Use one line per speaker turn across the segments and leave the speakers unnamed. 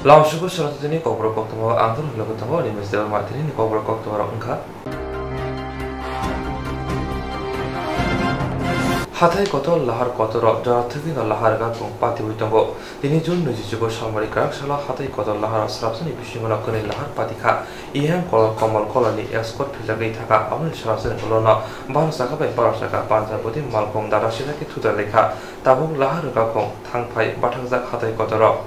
Launsuku Swrangchati Kokborok Koktwma Anton Lokotamo ni Mr. Martin ni Kokborok Koktwma Engka Hatai Kotol Lahar Kotoro Jarathiki no Lahar Gakung Pati Witongo Dini Jun Nujijugo Salmari Karakshalo Hatai Kotol Lahar Srapsani Bishimala Koni Lahar Patika Ihan Kolon Komal Koloni Escort Pilagay Taka Amul Srapsani Kolona Bansaka by Barasaka Bansapoti Malkong Darashaki Tuta Leka Tabung Lahar Gakong Tangpai Batangzak Hatai Kotoro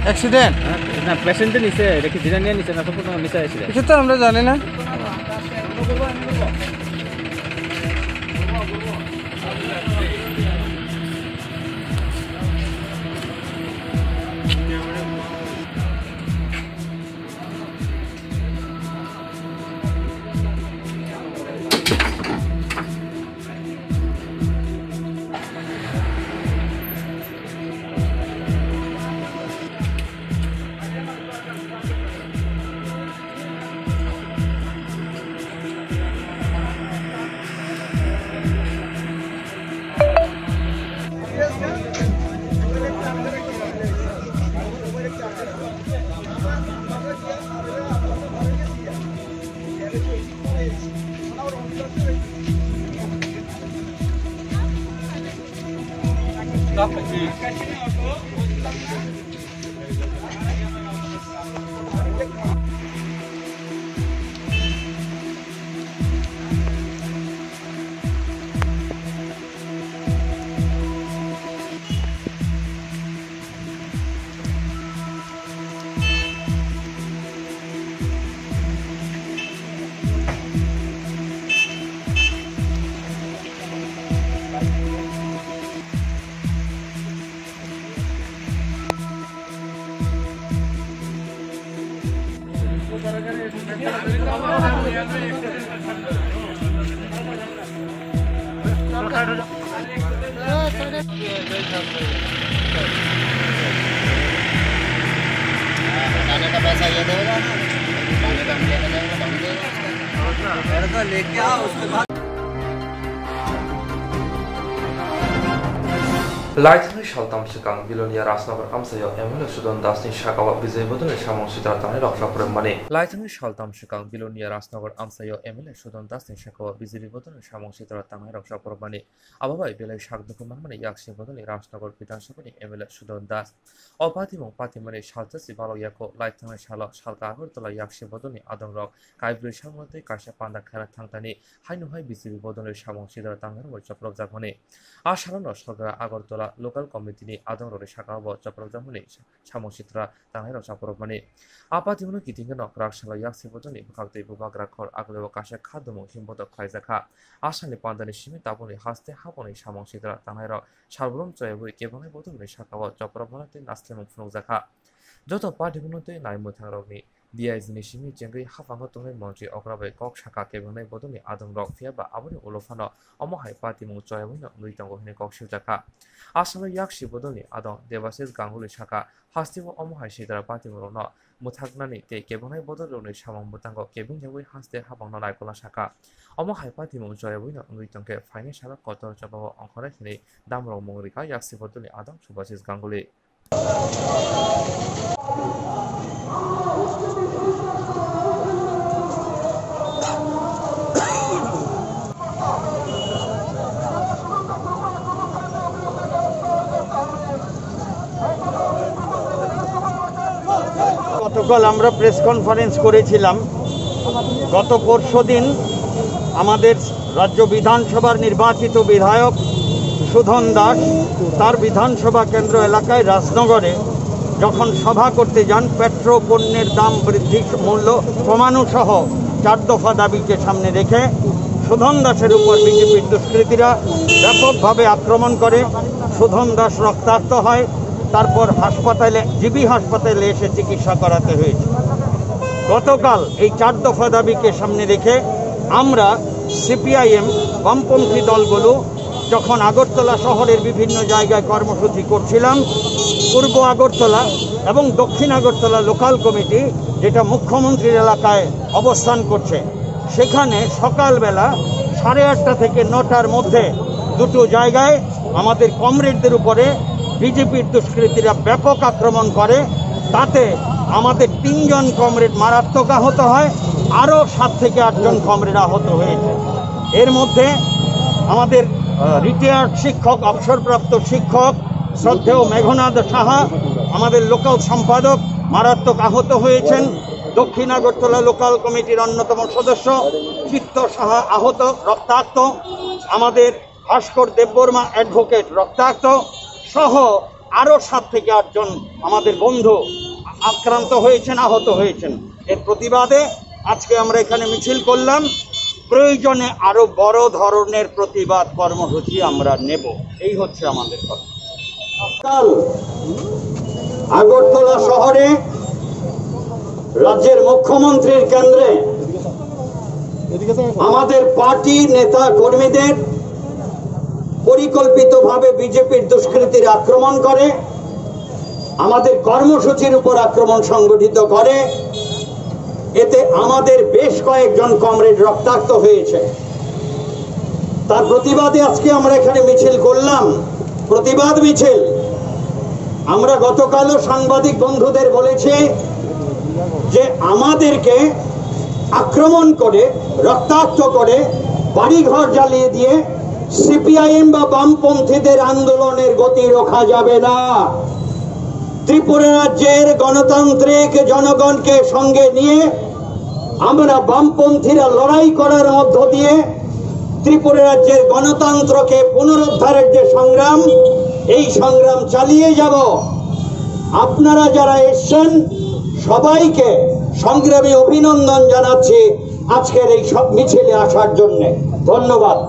accident
ना patient निसे देखि जिरानिया निसे ना संपूर्ण मिसा आइसिले
কিছু তো আমরা জানি না
खाने का पैसा ये देगा खाने का लेके जाएगा तो हम देगा मेरे को लेके आओ उसके बाद
Laithani Shaltam Shikang Bilonia Rasnavar Amsayo Emil Sudan Dasni Shakawa Bizabodun Shamon Sitatani Rockshopper Money. Laithani Shaltam Shikang Bilonia Rasnavar Amsayo Emil Sudan Dasni Shakawa Bizabodun Shamon Sitatani Rockshopper Money. Ababa Bila Shak Document Yaksi Bodoni Rasnavar Pitan Shapani Emil Sudan Das. Or Patimon Patimani Shaltas Ibalo Yako Laithani Shala Shalka Tola Yaksi Bodoni Adam Rock Kaibri Shamote Kashapanda Karatantani Hainu Hai Bizabodun Shamon Sitatani Workshop of Zakoni. Ashalano Shoga Agortola local committee adong roni saka bo chaprok jamuni samong sitra tangai rok chaprok mani apa timuno kiting no krak sala yak sibotoni bukakte bubak rakhor aglewo kasha khadomo himbodo khaijaka asani pandani simi taboni haste haboni samong sitra tangai rok sarbrom choyeboi kebongai bodoni saka bo chaprok manate naslemo phunokjaka joto party munote naimo thangrokni DIs ni simi jengri hafango tongai mantri okrabai kok saka kebongai bodoni adong rok fia ba aboni olofano omohai party mung choyeboi no nuitango hine kok siljaka asalo yak sibodoni adong devasis ganguli saka hastibo omohai sidra party murono muthaknani te kebongai bodoni samong butango kebing jengoi haste habangno naikola saka omohai party mung choyeboi no nuitangke financial kotor chabao ongkhore hine damrok mongrika yak sibodoni adong subasis ganguli
গতকাল আমরা press conference করেছিলাম গত পরশুদিন আমাদের রাজ্য বিধানসভার নির্বাচিত বিধায়ক সুধন দাস তার বিধানসভা কেন্দ্র এলাকায় রাজনগরে যখন সভা করতে যান পেট্রোল পণ্যের দাম বৃদ্ধি মূল্য কমানো সহ 4 দফা দাবিকে সামনে রেখে সুধন দাসের উপর বিজেপির দুষ্কৃতীরা ব্যাপকভাবে আক্রমণ করে সুধন দাস রক্তাক্ত হয় তারপর হাসপাতালে জিবি হাসপাতালে এসে চিকিৎসা করাতে হয়েছে গতকাল এই 4 দফা দাবিকে সামনে রেখে আমরা সিপিআইএম বামপন্থী দলগুলো যখন আগরতলা শহরের বিভিন্ন জায়গায় কর্মসূচি করছিলাম পূর্ব আগরতলা এবং দক্ষিণ আগরতলা লোকাল কমিটি যেটা মুখ্যমন্ত্রীর এলাকায় অবস্থান করছে সেখানে সকালবেলা 8:30 থেকে 9টার মধ্যে দুটো জায়গায় আমাদের কমরেডদের উপরে বিজেপির দুষ্কৃতীরা ব্যাপক আক্রমণ করে তাতে আমাদের 3 জন কমরেড মারাত্মক আহত হয় আরও 7 থেকে 8 জন কমরেড আহত হয়েছে এর মধ্যে আমাদের রিটায়ার্ড শিক্ষক অবসরপ্রাপ্ত শিক্ষক শ্রদ্ধেয় মেঘনাদ সাহা আমাদের লোকাল সম্পাদক মারাত্মক আহত হয়েছেন দক্ষিণ আগরতলা লোকাল কমিটির অন্যতম সদস্য চিত্ত সাহা আহত রক্তাক্ত আমাদের ভাস্কর দেববর্মা অ্যাডভোকেট রক্তাক্ত সহ আরও 7 থেকে 8 জন আমাদের বন্ধু আক্রান্ত হয়েছেন আহত হয়েছেন এর প্রতিবাদে আজকে আমরা এখানে মিছিল করলাম প্রয়োজনে আরো বড় ধরনের প্রতিবাদ কর্মসূচি আমরা নেব এই হচ্ছে আমাদের কথা কাল আগরতলা শহরে রাজ্যের মুখ্যমন্ত্রীর কেন্দ্রে আমাদের পার্টি নেতা কর্মীদের পরিকল্পিতভাবে বিজেপির দুষ্কৃতীরা আক্রমণ করে আমাদের কর্মসূচির উপর আক্রমণ সংগঠিত করে এতে আমাদের বেশ কয়েকজন কমরেড রক্তাক্ত হয়েছে তার প্রতিবাদে আজকে আমরা এখানে মিছিল করলাম প্রতিবাদ মিছিল আমরা গতকালও সাংবাদিক বন্ধুদের বলেছি যে আমাদেরকে আক্রমণ করে রক্তাক্ত করে বাড়িঘর জ্বালিয়ে দিয়ে সিপিআইএম বা বামপন্থীদের আন্দোলনের গতি রোখা যাবে না ত্রিপুরা রাজ্যের গণতান্ত্রিক জনগণকে সঙ্গে নিয়ে আমরা বামপন্থীরা লড়াই করার মধ্য দিয়ে ত্রিপুরা রাজ্যের গণতন্ত্রকে পুনরুদ্ধারের যে সংগ্রাম এই সংগ্রাম চালিয়ে যাব আপনারা যারা এসেছেন সবাইকে সংগ্রামী অভিনন্দন জানাচ্ছি আজকের এই সব মিছিলে আসার জন্য ধন্যবাদ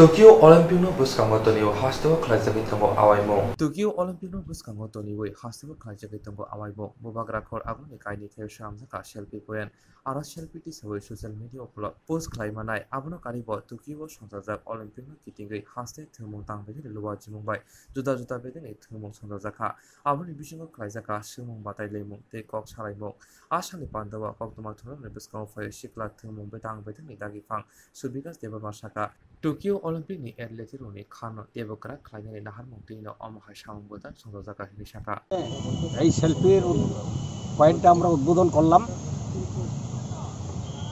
Tokyo Olympic no buskango toniwo hastibo khlaijagui tongo awaimo Tokyo Olympic no buskango toniwi hastibo khlaijagui tongo awaimo bobagra khor aboni kaini theo samjaka selfie poen ara selfie ti sabai social media upload post khlaimanai abono karibo Tokyo songjak Olympic no kitingui haste thumung tangbedi luwa jimungbai juda juda bedeni thumung songjaka aboni bisingo khlaijaka sumung batai leimung te kok salaimung asani pandawa Koktwma thorone buskango phai sikla thumung betang bedeni dagi phang subikas debama saka Tokyo Olympic ni athlete roni khano debokra khlainani nahar mungtino omhai samungbodan songjaka hini saka
এই সেলফির পয়েন্টটা আমরা উদ্বোধন করলাম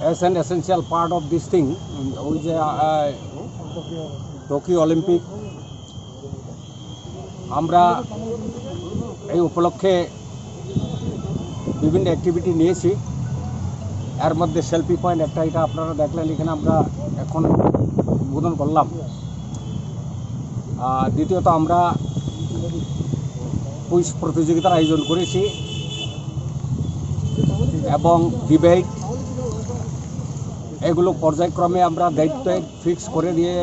as an essential part of this thing ওই যে Tokyo Olympic আমরা এই উপলক্ষে বিভিন্ন অ্যাক্টিভিটি নিয়েছি এর মধ্যে সেলফি পয়েন্ট একটা এটা আপনারা দেখলেন এখানে আমরা এখন উদ্বোধন করলাম। দ্বিতীয়ত আমরা কুইজ প্রতিযোগিতার আয়োজন করেছি এবং ডিবেট, এগুলো পর্যায়ক্রমে আমরা দায়িত্ব ফিক্স করে দিয়ে,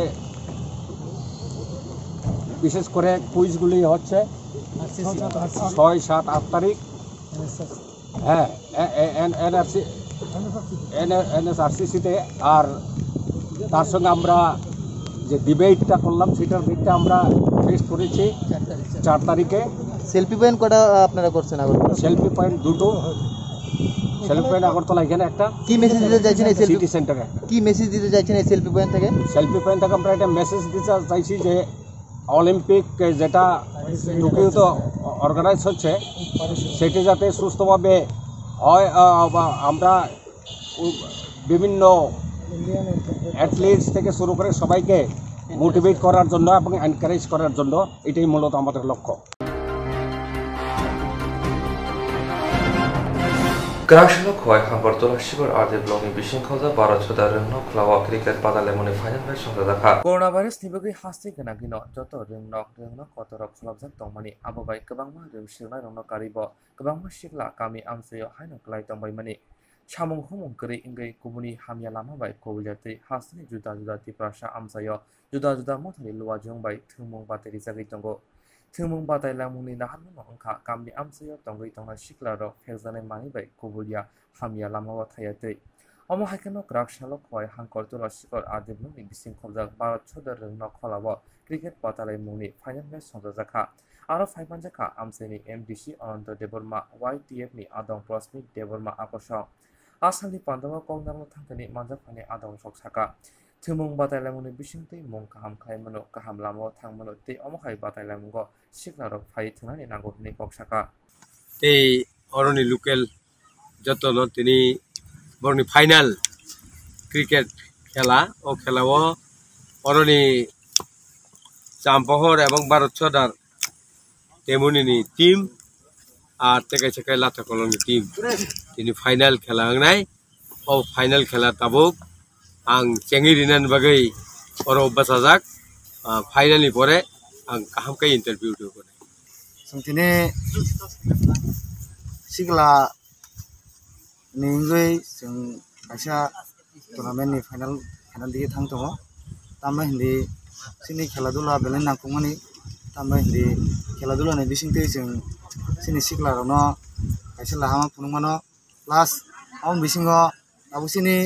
বিশেষ করে কুইজগুলি হচ্ছে 6, 7, 8 তারিখ, হ্যাঁ NSRCC-তে। আর তার সঙ্গে আমরা যে ডিবেটটা করলাম সেটার দিকটা আমরা ফিক্স করেছি 4 তারিখে।
সেলফি পয়েন্ট কটা আপনারা করছেন?
সেলফি পয়েন্ট 2টো, সেলফি পয়েন্ট আগরতলা এখানে একটা।
কি মেসেজ দিতে চাইছেন এই
সিটি সেন্টারে?
কি মেসেজ দিতে চাইছেন এই সেলফি পয়েন্ট থেকে?
সেলফি পয়েন্ট থেকে আমরা একটা মেসেজ দিতে চাইছি যে অলিম্পিক যেটা টোকিওতে অর্গানাইজ হচ্ছে সেটি যাতে সুস্থভাবে হয়। আমরা বিভিন্ন অ্যাথলিটস থেকে শুরু করে সবাইকে মোটিভেট করার জন্য এবং এনকারেজ করার জন্য, এটাই মূলত আমাদের লক্ষ্য।
Gracias khoi hangor tola shibor ade blogging bishin khoza 12 choda rengno khlawa cricket padale moni final match sonda dakha coronavirus nibagi hasti gena gino joto rengno kotorok khlabjak tongmani abobai kwbangma rengshirnai rongno karibo kwbangma shikla kami amsayo haino klai tongbai mani samung humung kri ingai kubuni hamya lama bai kobujati hastni juda juda tiprasha amsayo juda juda mothani luwa jongbai thumung bateri jagi tongo Thumung batai lamuni nahan mo angka kami amsayo tonggoi tongna shiklaro felzane mani bai kubulia hamya lamawa thayate omo haikeno krak shalok khoi hangkor tola shikor adebnuni bising khobjak 12 chodar rengno kholabo cricket patalai muni final match sonjajakha aro phaimanjakha amsani MDC Ananta Deborma YTF ni adong prosmit Deborma akosong asali pandawa kongnamo thangkani manjakhani adong soksaka Thumung batai lamuni bisingtei mung kaham khaimano kaham lamo thangmano tei omokhai batai lamungo siklarok phai thunani nango hini koksaka
এই অরণি local যতন তিনি বরনি final cricket খেলা ও খেলাও অরণি চাম্পহর এবং ভারত সদার তেমনি team আর তেকাই সেকাই লাথা colony team তিনি final খেলা নাই ও ফাইনাল খেলা তাবুক आं चेंगी रिनान बागै अरो बसाजाक फाइनलनि परे आं काहामकै इन्टरभिउ दो
संतिने सिगला निंगै जों आसा टुर्नामेन्टनि फाइनाल दिगे थांथङो तामा हिन्दी सिनि खेला दुला बेलेन नांखुमानि तामा हिन्दी खेला दुलानि बिसिंतै जों सिनि सिगला रनो आइसा लाहामा फुनुमानो प्लास आउन बिसिंगो आबुसिनि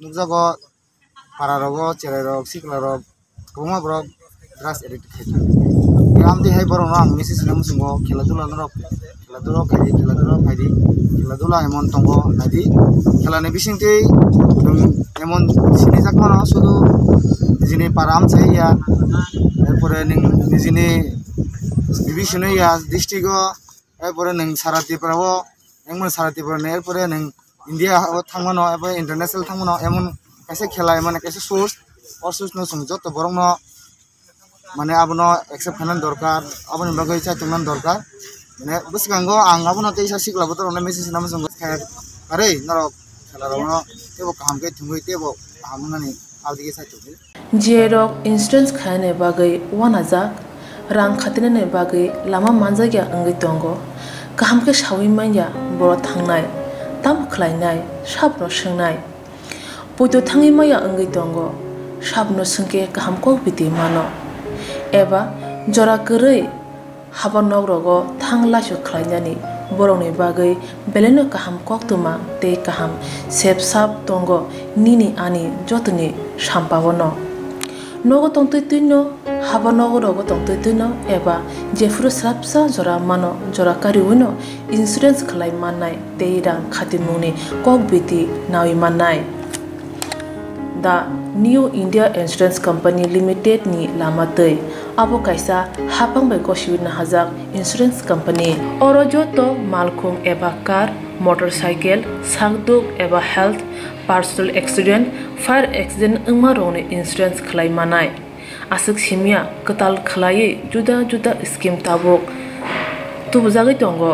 Nukjago pararogo chererok siklarok koma brok drugs addict khaitu amdi hai borong ang message namu sungo kheladula norok kheladula kheladula emon tongo nadi khelani bisingtei emon sini jakmano sudu jini param chaiya erpore ning jini division ya district o erpore ning sarati prabo emon sarati prane erpore ning India thangmano eba international thangmano emon kaise khela emon kaise source no sungjo to borong no mane abono accept hanan dorkar aboni bagai cha tungnan dorkar mane busgango ang abono teisa sikla botor ona message nam sung are naro khela rono tebo kaham ke thungoi tebo hamnani aldige sa tubi
jerok instance khane bagai 1000 rang khatinane bagai lama manjagya angai tongo kaham ke sawi manya boro thangnai tam khlainai sabno swngnai poito thangi maya angai tongo sabno sungke kaham ko biti mano eba jora korei habanok rogo thanglasu khlainani borongni bagai beleno kaham koktwma tei kaham sepsap tongo nini ani jotoni sampabono nogo tongtoi tuino habanok rogo tongtoi tuino eba jefru srapsa jora mano jora kariuno insurance khlai manai tei rang khatimuni kokbiti nawi manai The New India Insurance Company Limited ni lamatei abo kaisa hapang bai kosibina hajak insurance company oro joto malkhung eba car motorcycle sakduk eba health personal accident fire accident ungma rone insurance khlai manai asuk simia katal khlai juda juda scheme tabok tubjagai tongo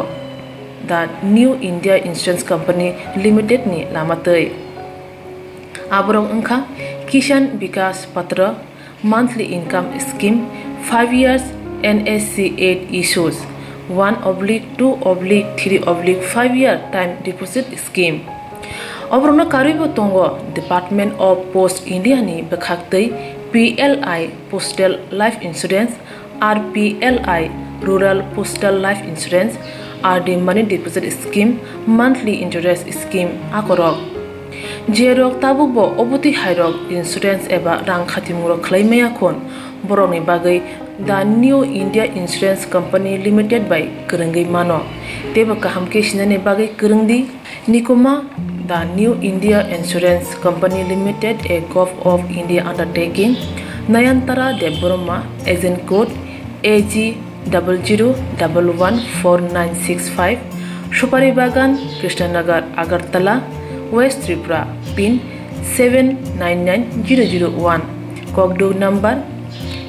The New India Insurance Company Limited ni lamatei aborong ungkha Kishan Vikas Patra, monthly income scheme, 5 years NSC 8 issues, 1/2/3/5 year time deposit scheme. Obrona karibo tongo Department of Post India ni bekhaktei PLI Postal Life Insurance, RPLI Rural Postal Life Insurance, RD Money Deposit Scheme, Monthly Interest Scheme akorok. Jerok tabubo obuti hairok insurance eba rang khatimuro claimaya kon boroni bagai The New India Insurance Company Limited by Kerengai Mano. Teba kahamke shinane bagai kerengdi Nikoma The New India Insurance Company Limited, a Gulf of India undertaking. Nayantara Deboroma, agent code AG 00114965, Shupari Bagan, Krishnanagar, Agartala, West Tripura, PIN 799001, Kokborok number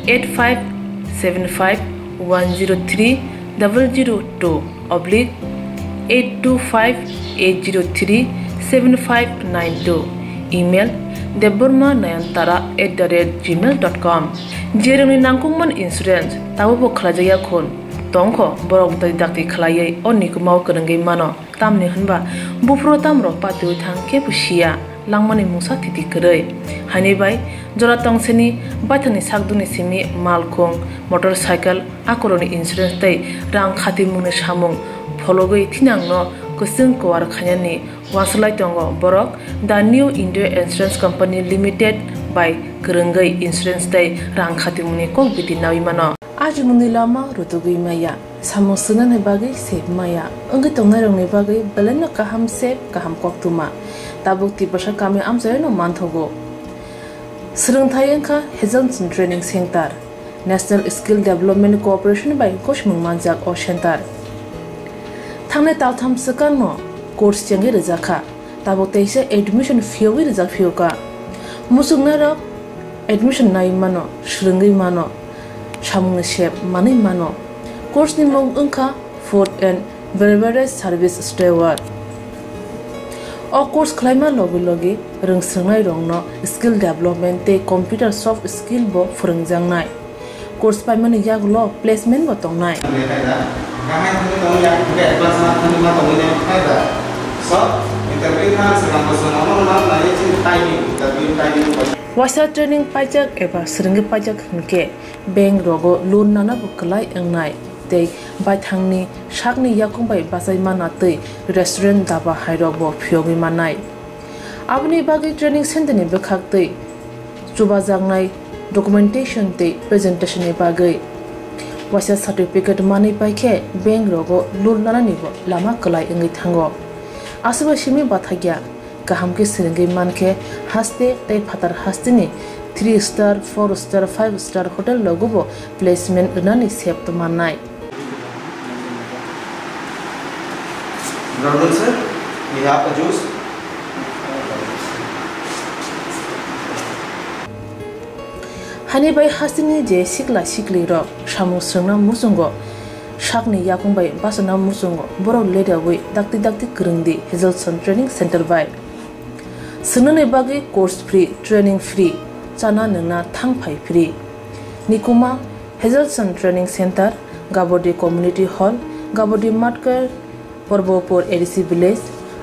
8575102825-825-803-7592. Email debormanayantara@gmail.com. Jeremy Nangkungman Insurance, Tabo Klajaya Kon, Tongko, Borok Dakti Klaye, Onikumau Kerengai Mano, Tamni Hanba, Bufro Tamro Patu Tang Kepushia, Langmani Musa Titi Kerei, Hanibai, Joratong Seni, Batani Sagduni Simi, Malkong, motorcycle, Akoroni Insurance Day, Rang Khatimun Shamung, Pologoi Tinangno, Kusung Koar Kanyani, Wansalai Tongo, Borok, The New India Insurance Company Limited by Kerengai Insurance Day, Rang Khatimuni Kok Biti Nawimano. Aji Munilama, Rutugui Maya, Samusunan Nebagi, Save Maya, Ungitongarong Nebagi, Beleno Kaham Save, Kaham Koktwma, Tabuk Tipasha Kami Amzano Mantogo. Swrangchati Health Training Center, National Skill Development Cooperation by Koshmung Manjak O Center. Tangne Taltham Sakano, course Changi Rizaka, Tabotese admission fee Rizak Fioka, Musugnara, admission Naimano, Shringi Mano, Shamun Shep, Mani Mano, course Nimong Unka, Food and Beverage Service Steward. O course climate logi rung sengai rongno skill development te computer soft skill bo furungjang nai course pai mani yak lo placement bo tong nai wasa training pajak eba seringi pajak hingke bank rogo loan nana bo klai engnai tei baithangni shakni yakung bai basai mana tei restaurant daba hairok bo phiogi manai abni bagi training center ni bekhak tei chuba jangnai documentation tei presentation ni bagai wasa certificate mani paikhe bank rogo loan nana ni bo lama klai engi thango asuba shimi bathagya kahamke siringi manke haste tei phatar haste ni 3 star 4 star 5 star hotel logo bo placement nani sep to manai.
Brother sir, we have a juice.
Hani bai hasini je sikla sikli ro shamu srna musungo shakni yakung bai basana musungo borok leda wi dakti kerengdi Health Training Center bai sunane bagi course free training free chana nangna thangphai free nikuma Health Training Center Gabodi Community Hall Gabodi Matkar Porbopur ADC Village,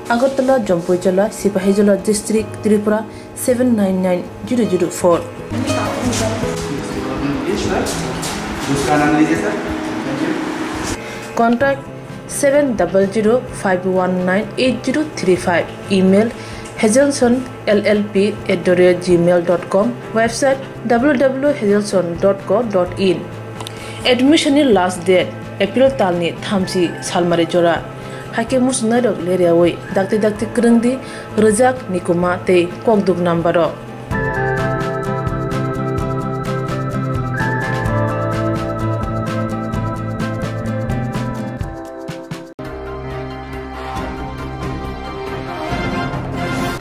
Agartala, Jampuichala, Sipahijala District, Tripura 799004. Contact 700-519-8035. Email hazelson@gmail.com. Website www.hazelson.co.in. Admission last date April talni thamsi salmari jora. Hake musnarok leriawai dakti kerengdi rejak nikuma tei kokduk nambaro.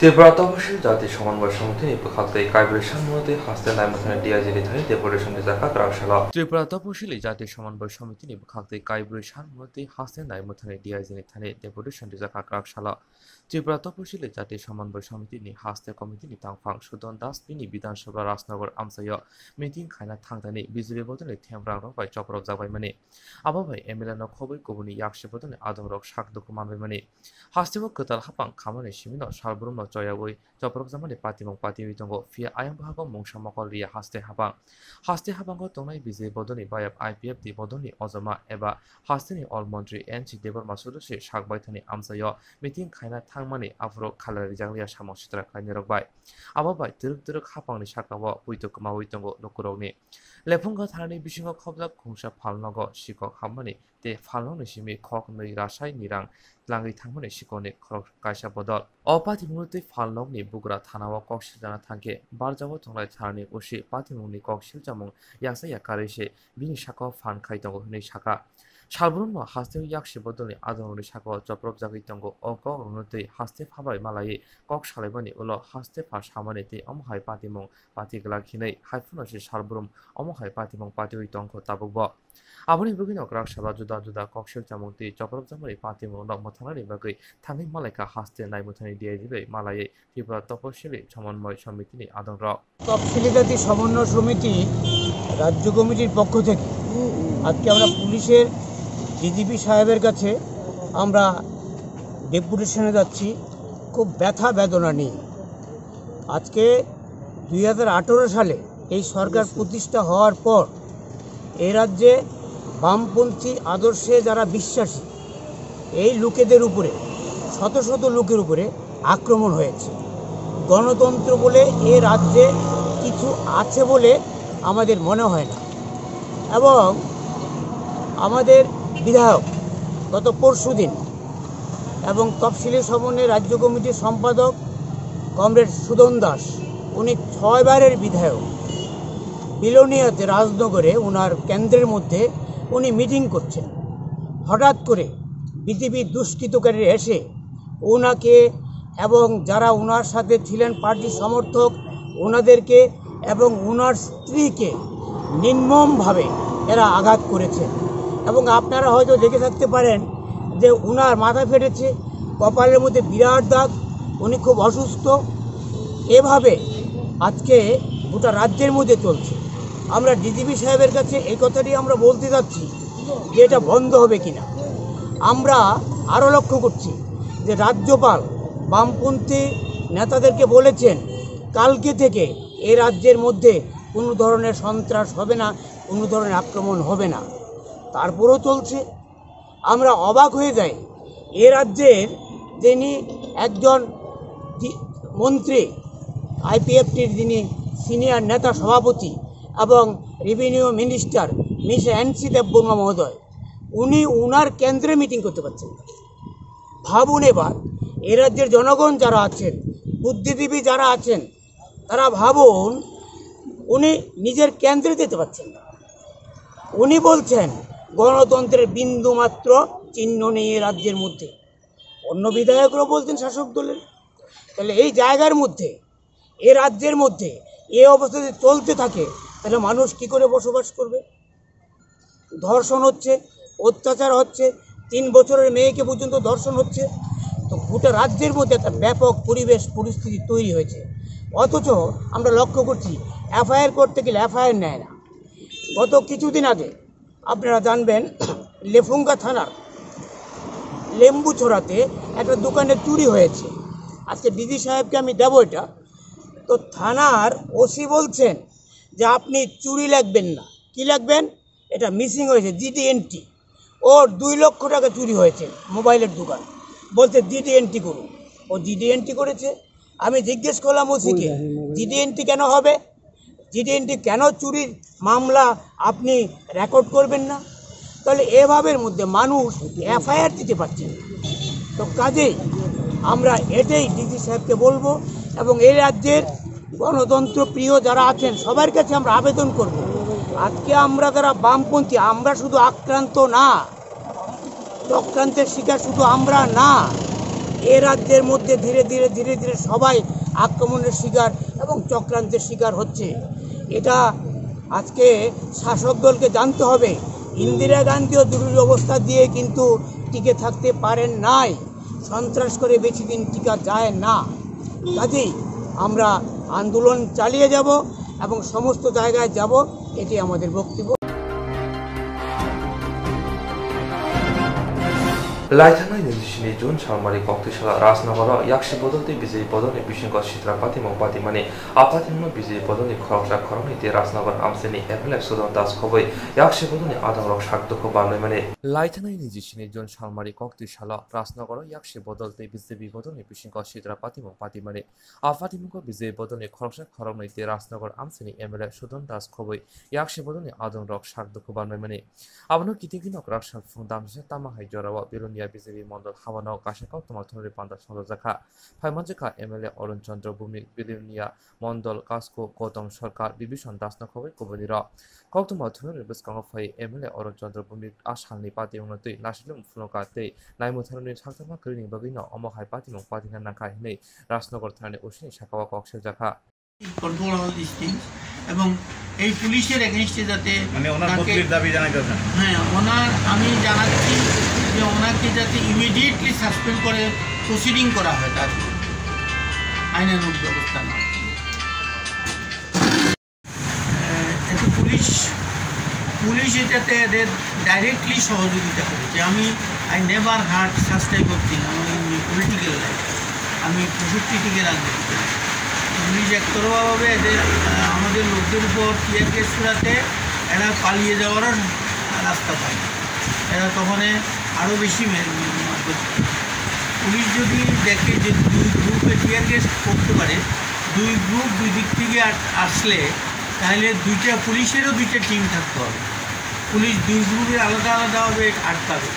Tripura তপশিল জাতি সমন্বয় সমিতি নিপখাতে কাইব্রেশন মধ্যে হাসতে নাইমথানে DIG থানে deputation জাকা ক্রাকশালা ত্রিপুরা তপশিলি জাতি সমন্বয় সমিতি নিপখাতে কাইব্রেশন মধ্যে হাসতে নাইমথানে ডিআইজি থানে ডেপুটেশন জাকা ক্রাকশালা ত্রিপুরা তপশিলি জাতি সমন্বয় সমিতি নি হাসতে কমিটি নি তাংফাং সুদন দাস বিনি বিধাनसभा राजनगर आमसाय मिटिं खायना थांदानि बिजिबि बदले थेमब्रां रबाय चपरक जाबाय माने आबाबाय एमएलए न खबै गुबुनि याक्सि बदले आदरक साकदुक मानबाय माने हास्तेबो गोताल हापां खामानि सिमिनो सालब्रुम जयावै चपरक जामानि पातिमं पातिवि दंगो फिया आयं भागो मंसा मकल रिया हास्ते हाबांगो तंनाय बिजिबि बदले बायाब आईपीएफ दि बदलनि अजमा एबा हास्तेनि अल मन्त्रि एनसी देबरमा सदस्य साकबाय थानि आमसाय मिटिं खायना थांमानि आफरो खालारि जांलिया सामं सित्रा खायनि रकबाय आबाबाय तिरुक हापांनि साकाव हुइतोकमा हुइतंगो नकुरगनि लेफुंगा थानानि बिसिङाव खबजा खुंसा फालनगो सिकक हाममानि ते फालनगनि सिमि खक नै रासाय निरां लांगै थांमानि सिकनि खरक कायसा बदल अपाति मुहूर्ते फालनगनि बुग्रा थानाव कक्सिल जाना थांके बारजाव थंलाय थानानि उसी पातिमुंनि कक्सिल जामुं यासा याकारेसे बिनि साकाव फान खायतंगो नै साका सालब्रुम हास्ते याक्सि बदलनि आदरनि साकाव चप्रब जागै तंगो अक उन्नति हास्ते फाबाय मालायै कक सालायबानि उल हास्ते फा सामानि ते अमहाय पातिमुं पातिगला खिनै हायफुनसि सालब्रुम अमहाय पातिमुं पातिवै तंखो ताबुब आबनि बुगिनो ग्राकसाला जुदा जुदा कक्सिल जामुंति चप्रब जामानि पातिमुं न मथानानि बागै थाङै मालायका हास्ते नायमुथानि दियाजिबै मालायै त्रिपुरा तपशिली समन्वय समितिनि आदर
তফসিলি জাতি সমন্বয় সমিতি রাজ্য কমিটির পক্ষ থেকে আজকে আমরা পুলিশের ডিজিপি সাহেবের কাছে আমরা ডেপুটেশনে যাচ্ছি খুব ব্যথা বেদনা নিয়ে। আজকে 2018 সালে এই সরকার প্রতিষ্ঠা হওয়ার পর এই রাজ্যে বামপন্থী আদর্শে যারা বিশ্বাসী এই লোকেদের উপরে শত শত লোকের উপরে আক্রমণ হয়েছে। গণতন্ত্র বলে এ রাজ্যে কিছু আছে বলে আমাদের মনে হয় না। এবং আমাদের বিধায়ক গত পরশুদিন এবং তফসিলি সমন্বয় রাজ্য কমিটির সম্পাদক কমরেড সুদন দাস উনি 6 বারের বিধায়ক বিলোনিয়াতে রাজনগরে ওনার কেন্দ্রের মধ্যে উনি মিটিং করছেন। হঠাৎ করে বিজেপি দুষ্কৃতকারী এসে ওনাকে এবং যারা ওনার সাথে ছিলেন পার্টির সমর্থক ওনাদেরকে এবং ওনার স্ত্রীকে নির্মমভাবে এরা আঘাত করেছে। এবং আপনারা হয়তো দেখে থাকতে পারেন যে ওনার মাথা ফেটেছে, কপালের মধ্যে বিরাট দাগ, উনি খুব অসুস্থ। এভাবে আজকে গোটা রাজ্যের মধ্যে চলছে। আমরা ডিজিপি সাহেবের কাছে এই কথাটি আমরা বলতে যাচ্ছি যে এটা বন্ধ হবে কিনা। আমরা আরও লক্ষ্য করছি যে রাজ্যপাল বামপন্থী নেতাদেরকে বলেছেন কালকে থেকে এ রাজ্যের মধ্যে কোনো ধরনের সন্ত্রাস হবে না, কোনো ধরনের আক্রমণ হবে না। তারপরেও চলছে। আমরা অবাক হয়ে যাই এ রাজ্যের যিনি একজন মন্ত্রী আইপিএফটির যিনি সিনিয়র নেতা সভাপতি এবং revenue minister miss NC Debbarma মহোদয় উনি উনার কেন্দ্রে মিটিং করতে পারছেন না। ভাবুন এবার এ রাজ্যের জনগণ যারা আছেন, বুদ্ধিজীবী যারা আছেন, তারা ভাবুন উনি নিজের কেন্দ্রে যেতে পারছেন না। উনি বলছেন গণতন্ত্রের বিন্দুমাত্র চিহ্ন নেই এ রাজ্যের মধ্যে। অন্য বিধায়করাও বলছেন শাসক দলের। তাহলে এই জায়গার মধ্যে এ রাজ্যের মধ্যে এ অবস্থা যদি চলতে থাকে তাহলে মানুষ কি করে বসবাস করবে? ধর্ষণ হচ্ছে, অত্যাচার হচ্ছে, 3 বছরের মেয়েকে পর্যন্ত ধর্ষণ হচ্ছে। তো গোটা রাজ্যের মধ্যে একটা ব্যাপক পরিবেশ পরিস্থিতি তৈরি হয়েছে। অথচ আমরা লক্ষ্য করছি এফআইআর করতে গেলে এফআইআর নেয় না। গত কিছুদিন আগে আপনারা জানবেন লেফুঙ্গা থানার লেম্বুছড়াতে একটা দোকানে চুরি হয়েছে। আজকে ডিজি সাহেবকে আমি দেবো এটা। তো থানার ওসি বলছেন যে আপনি চুরি লাগবেন না, কি লাগবেন, এটা মিসিং হয়েছে জিডিএনটি। ওর 2 লক্ষ টাকা চুরি হয়েছে মোবাইলের দোকান, বলছে জিডিএনটি করুন। ও জিডিএনটি করেছে। আমি জিজ্ঞেস করলাম ওসিকে জিডিএনটি কেন হবে, জিডিএনটি কেন চুরির মামলা আপনি রেকর্ড করবেন না? তাহলে এভাবের মধ্যে মানুষ এফআইআর দিতে পারছে না। তো কাজেই আমরা এটাই ডিজি সাহেবকে বলবো এবং এই রাজ্যের গণতন্ত্র প্রিয় যারা আছেন সবার কাছে আমরা আবেদন করব, আজকে আমরা যারা বামপন্থী আমরা শুধু আক্রান্ত না, চক্রান্তের শিকার শুধু আমরা না, এ রাজ্যের মধ্যে ধীরে ধীরে সবাই আক্রমণের শিকার এবং চক্রান্তের শিকার হচ্ছে। এটা আজকে শাসক দলকে জানতে হবে। ইন্দিরা গান্ধীও জরুরি অবস্থা দিয়ে কিন্তু টিকে থাকতে পারেন নাই। সন্ত্রাস করে বেশি দিন টিকা যায় না। কাজেই আমরা আন্দোলন চালিয়ে যাব এবং সমস্ত জায়গায় যাব, এটি আমাদের বক্তব্য।
라이트나이 내지신이 준 차마리 꼭두샤라 라스나바라 약시 보도대 비제이 보도니 비신거 시트라 파티모 파티마니 아파티모 비제이 보도니 커럭샤 커럭니 데 라스나바 암세니 에플렉 소던 다스 코보이 약시 보도니 아당럭 샥도코 바르마니 라이트나이 내지신이 준 차마리 꼭두샤라 라스나바라 약시 보도대 비제이 보도니 비신거 시트라 파티모 파티마니 아파티모 비제이 보도니 커럭샤 커럭니 데 라스나바 암세니 에플렉 소던 다스 코보이 약시 보도니 아당럭 샥도코 바르마니 아버노 기티기nok raksa fundamse tama haijarawa Belonia BJP Mondal হাওয়ানাও কাশে কোক্তমা থরে পান্দা সরজাখা ফাইমানজেখা এমএলএ অরুণ চন্দ্র ভূমি বিলনিয়া মন্ডল কাসকো গৌতম সরকার বিভীষণ দাসনা খবর কবলির কোক্তমা থরে বেসকাঙ্গ ফাই এমএলএ অরুণ চন্দ্র ভূমি আসালনি পাতি উন্নতি নাসিলুম ফুলকাতে নাইমুথারনি সাকতামা করিনি বগিনা অমহাই পাতিমং পাতিনা নাকা হিনে রাজনগর থানায় ওসিনি শাখাওয়া কক্সে জাখা
control all these things এবং এই পুলিশের এগেইনস্টে যাতে
মানে ওনার বদলির দাবি জানাইতেছেন।
হ্যাঁ, ওনার আমি জানাচ্ছি যে ওনাকে যাতে ইমিডিয়েটলি সাসপেন্ড করে প্রসিডিং করা হয়, তার আইনানুগ ব্যবস্থা নয়। এতে পুলিশ এটাতে এদের ডাইরেক্টলি সহযোগিতা করেছে। I never hard such type of thing আমার পলিটিক্যাল লাইফ। আমি 65 থেকে রাজনীতি করি। পুলিশ একতরফাভাবে এদের আমাদের লোকদের উপর টিয়ার গ্যাস ছুড়াতে এরা পালিয়ে যাওয়ারও রাস্তা পায়। এরা তখন আরও বেশি পুলিশ যদি দেখে যে দুই গ্রুপে টিয়ার গ্যাস করতে পারে, দুই গ্রুপ দুই দিক থেকে আসলে তাহলে পুলিশেরও দুইটা টিম থাকতে হবে। পুলিশ দুই গ্রুপে আলাদাভাবে আটকাবে।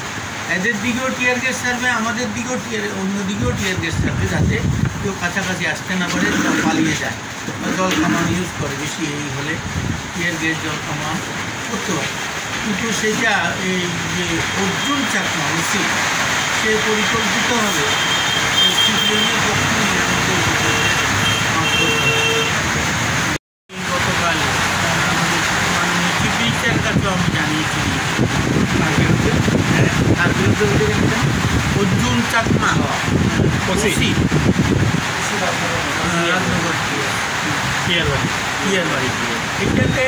এদের দিকেও টিয়ার গ্যাস ছাড়বে, আমাদের দিকেও অন্যদিকেও টিয়ার গ্যাস ছাড়বে, যাতে কেউ কাছাকাছি আসতে না পারে, পালিয়ে যায় বা জল কামান ইউজ করে। বেশি এই হলে টিয়ার গ্যাস জল কামান করতে পারে। কিন্তু সেটা এই যে অর্জুন চাকমা ওসি, সে পরিকল্পিতভাবে সিপিএমের পক্ষে গতকাল মাননীয় চিফ মিনিস্টারের কাছেও আমি জানিয়েছি। তার বিরুদ্ধে অর্জুন চাকমা ওসি রাজনগর টিয়ারবাড়ি, এটাতে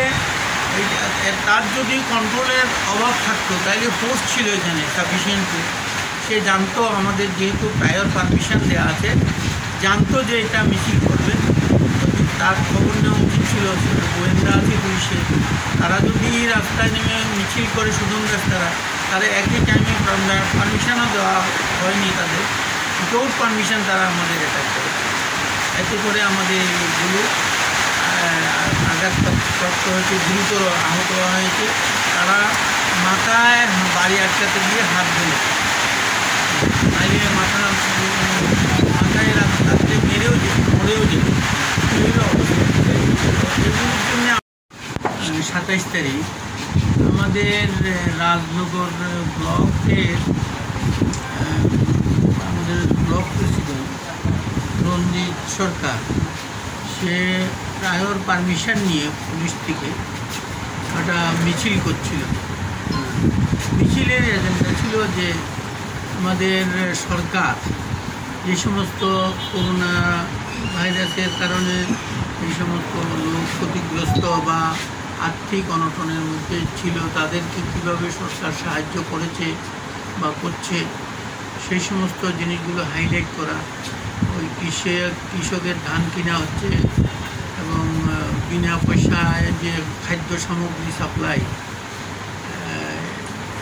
তার যদি কন্ট্রোলের অভাব থাকতো তাহলে ফোর্স ছিল এখানে সাফিসিয়েন্ট। সে জানতো আমাদের যেহেতু প্রায়র পারমিশন দেওয়া আছে, জানতো যে এটা মিছিল করবে, তার খবর নেওয়া উচিত ছিল। গোয়েন্দা আছে পুলিশের, তারা যদি রাস্তায় নেমে মিছিল করে সুদন রাস্তারা, তারা একই টাইমে পারমিশনও দেওয়া হয়নি তাদের, উইথাউট পারমিশন তারা আমাদের অ্যাটাক করেছে। এতে করে আমাদের এগুলো আঘাতপ্রাপ্ত হয়েছে, গুরুতর আহত হয়েছে। তারা মাথায় বাড়ি আটকাতে গিয়ে হাত ধরেছে, তাইলে মাথায় রাখতে মেরেও যেত, মরেও যেত। এগুলোর জন্য 27 তারিখ আমাদের রাজনগর ব্লকের আমাদের ব্লক প্রেসিডেন্ট রঞ্জিত সরকার, সে প্রায়র পারমিশন নিয়ে পুলিশ থেকে একটা মিছিল করছিল। মিছিলের এজেন্ডা ছিল যে আমাদের সরকার যে সমস্ত করোনা ভাইরাসের কারণে এই সমস্ত লোক ক্ষতিগ্রস্ত বা আর্থিক অনটনের মধ্যে ছিল, তাদেরকে কীভাবে সরকার সাহায্য করেছে বা করছে, সেই সমস্ত জিনিসগুলো হাইলাইট করা। ওই কৃষকের ধান কিনা হচ্ছে এবং বিনা পয়সায় যে খাদ্য সামগ্রী সাপ্লাই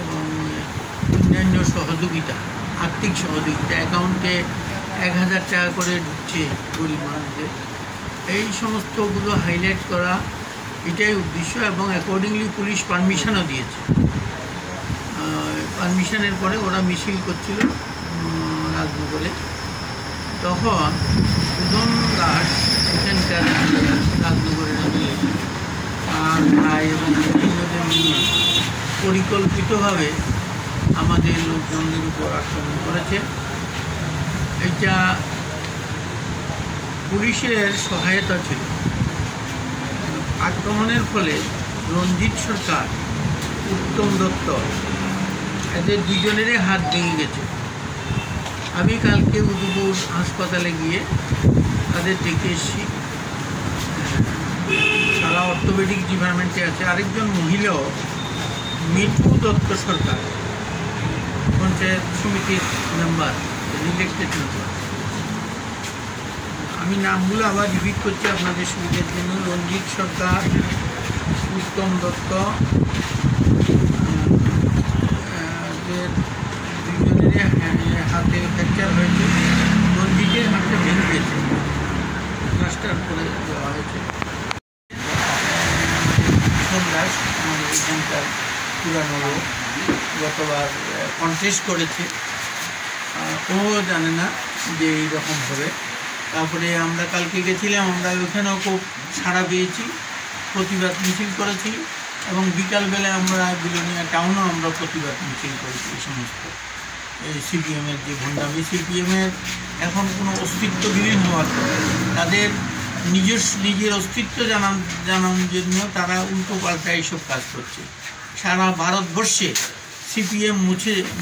এবং অন্যান্য সহযোগিতা, আর্থিক সহযোগিতা, অ্যাকাউন্টে 1000 টাকা করে ঢুকছে গরিব মানুষদের, এই সমস্তগুলো হাইলাইট করা, এটাই উদ্দেশ্য। এবং অ্যাকর্ডিংলি পুলিশ পারমিশনও দিয়েছে। পারমিশনের পরে ওরা মিছিল করছিল রাজনগরে। তখন সুদন দাস এখানকার রাজনগরের আর ভাই এবং অন্যদের নিয়ে পরিকল্পিতভাবে আমাদের লোকজনদের উপর আক্রমণ করেছে। এটা পুলিশের সহায়তা ছিল। আক্রমণের ফলে রঞ্জিত সরকার, উত্তম দত্ত এদের দুজনেরই হাত ভেঙে গেছে। আমি কালকে উদয়পুর হাসপাতালে গিয়ে তাদের দেখে এসেছি। সারা অর্থোপেডিক ডিপার্টমেন্টে আছে। আরেকজন মহিলাও, মিঠু দত্ত সরকার, পঞ্চায়েত সমিতির মেম্বার, ইলেক্টেড মেম্বার। আমি নামগুলো আবার রিপিট করছি আপনাদের সুবিধার জন্য। রঞ্জিত সরকার, উত্তম দত্ত, দুজনেরই হাতে ফ্র্যাকচার হয়েছে। রঞ্জিতের হাতটা ভেঙে গেছে, প্লাস্টার করে দেওয়া হয়েছে। দাস আমাদের এখানকার পুরানো লোক, গতবার কন্টেস্ট করেছে, ও জানে না যে এইরকম হবে। তারপরে আমরা কালকে গেছিলাম, আমরা ওখানেও খুব সাড়া পেয়েছি, প্রতিবাদ মিছিল করেছি এবং বিকালবেলা আমরা বিলোনিয়া টাউনেও আমরা প্রতিবাদ মিছিল করেছি। এই সমস্ত সিপিএমের যে ভণ্ডামি, সিপিএমের এখন কোনো অস্তিত্ববিহীন হওয়ার তাদের নিজের অস্তিত্ব জানানোর জন্য তারা উল্টো পাল্টা এইসব কাজ করছে। সারা ভারতবর্ষে সিপিএম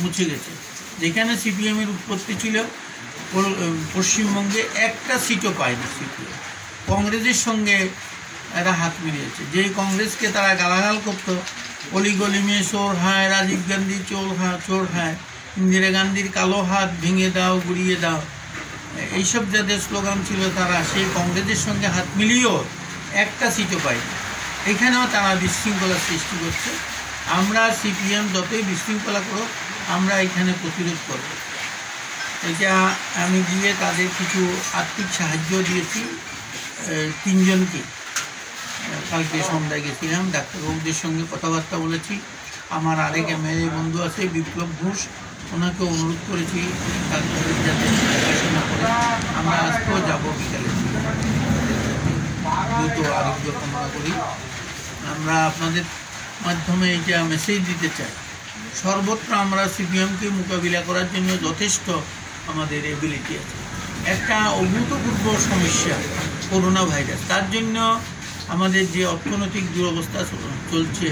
মুছে গেছে। যেখানে সিপিএমের উৎপত্তি ছিল পশ্চিমবঙ্গে একটা সিটও পায়নি সিপিএম। কংগ্রেসের সঙ্গে এরা হাত মিলিয়েছে। যেই কংগ্রেসকে তারা গালাগাল করতো, অলিগলি মে চোর হায়, রাজীব গান্ধী চোর হায়, ইন্দিরা গান্ধীর কালো হাত ভেঙে দাও, গুড়িয়ে দাও, এইসব যাদের স্লোগান ছিল, তারা সেই কংগ্রেসের সঙ্গে হাত মিলিয়েও একটা সিটও পায়নি। এখানেও তারা বিশৃঙ্খলা সৃষ্টি করছে। আমরা সিপিএম যতই বিশৃঙ্খলা করো, আমরা এখানে প্রতিরোধ করব। এটা আমি গিয়ে তাদের কিছু আর্থিক সাহায্য দিয়েছি 3 জনকে। কালকে সন্ধ্যায় গেছিলাম, ডাক্তারবাবুদের সঙ্গে কথাবার্তা বলেছি। আমার আরেক এমএলএ বন্ধু আছে বিপ্লব ঘোষ, ওনাকে অনুরোধ করেছি ডাক্তারদের যাতে দেখাশোনা করে। আমরা আজকেও যাবো বিকালে, দ্রুত আরোগ্য কামনা করি। আমরা আপনাদের মাধ্যমে এইটা মেসেজ দিতে চাই, সর্বত্র আমরা সিপিএমকে মোকাবিলা করার জন্য যথেষ্ট আমাদের এবিলিটি আছে। একটা অভূতপূর্ব সমস্যা করোনা ভাইরাস, তার জন্য আমাদের যে অর্থনৈতিক দুরবস্থা চলছে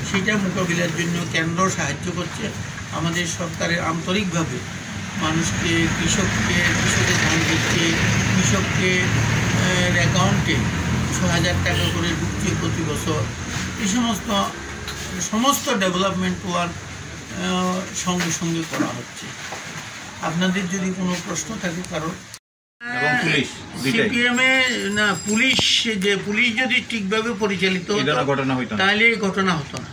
সেটা মোকাবিলার জন্য কেন্দ্র সাহায্য করছে। আমাদের সরকারের আন্তরিকভাবে মানুষকে, কৃষকের ধান দিচ্ছে, কৃষকের অ্যাকাউন্টে 6,000 টাকা করে ঢুকছে প্রতি বছর। এই সমস্ত ডেভেলপমেন্ট ওয়ার্ক সঙ্গে সঙ্গে করা হচ্ছে। আপনাদের যদি কোনো প্রশ্ন থাকে কারণ সিপিএমে না, পুলিশ যদি ঠিকভাবে পরিচালিত হতো তাহলে এই ঘটনা হতো না।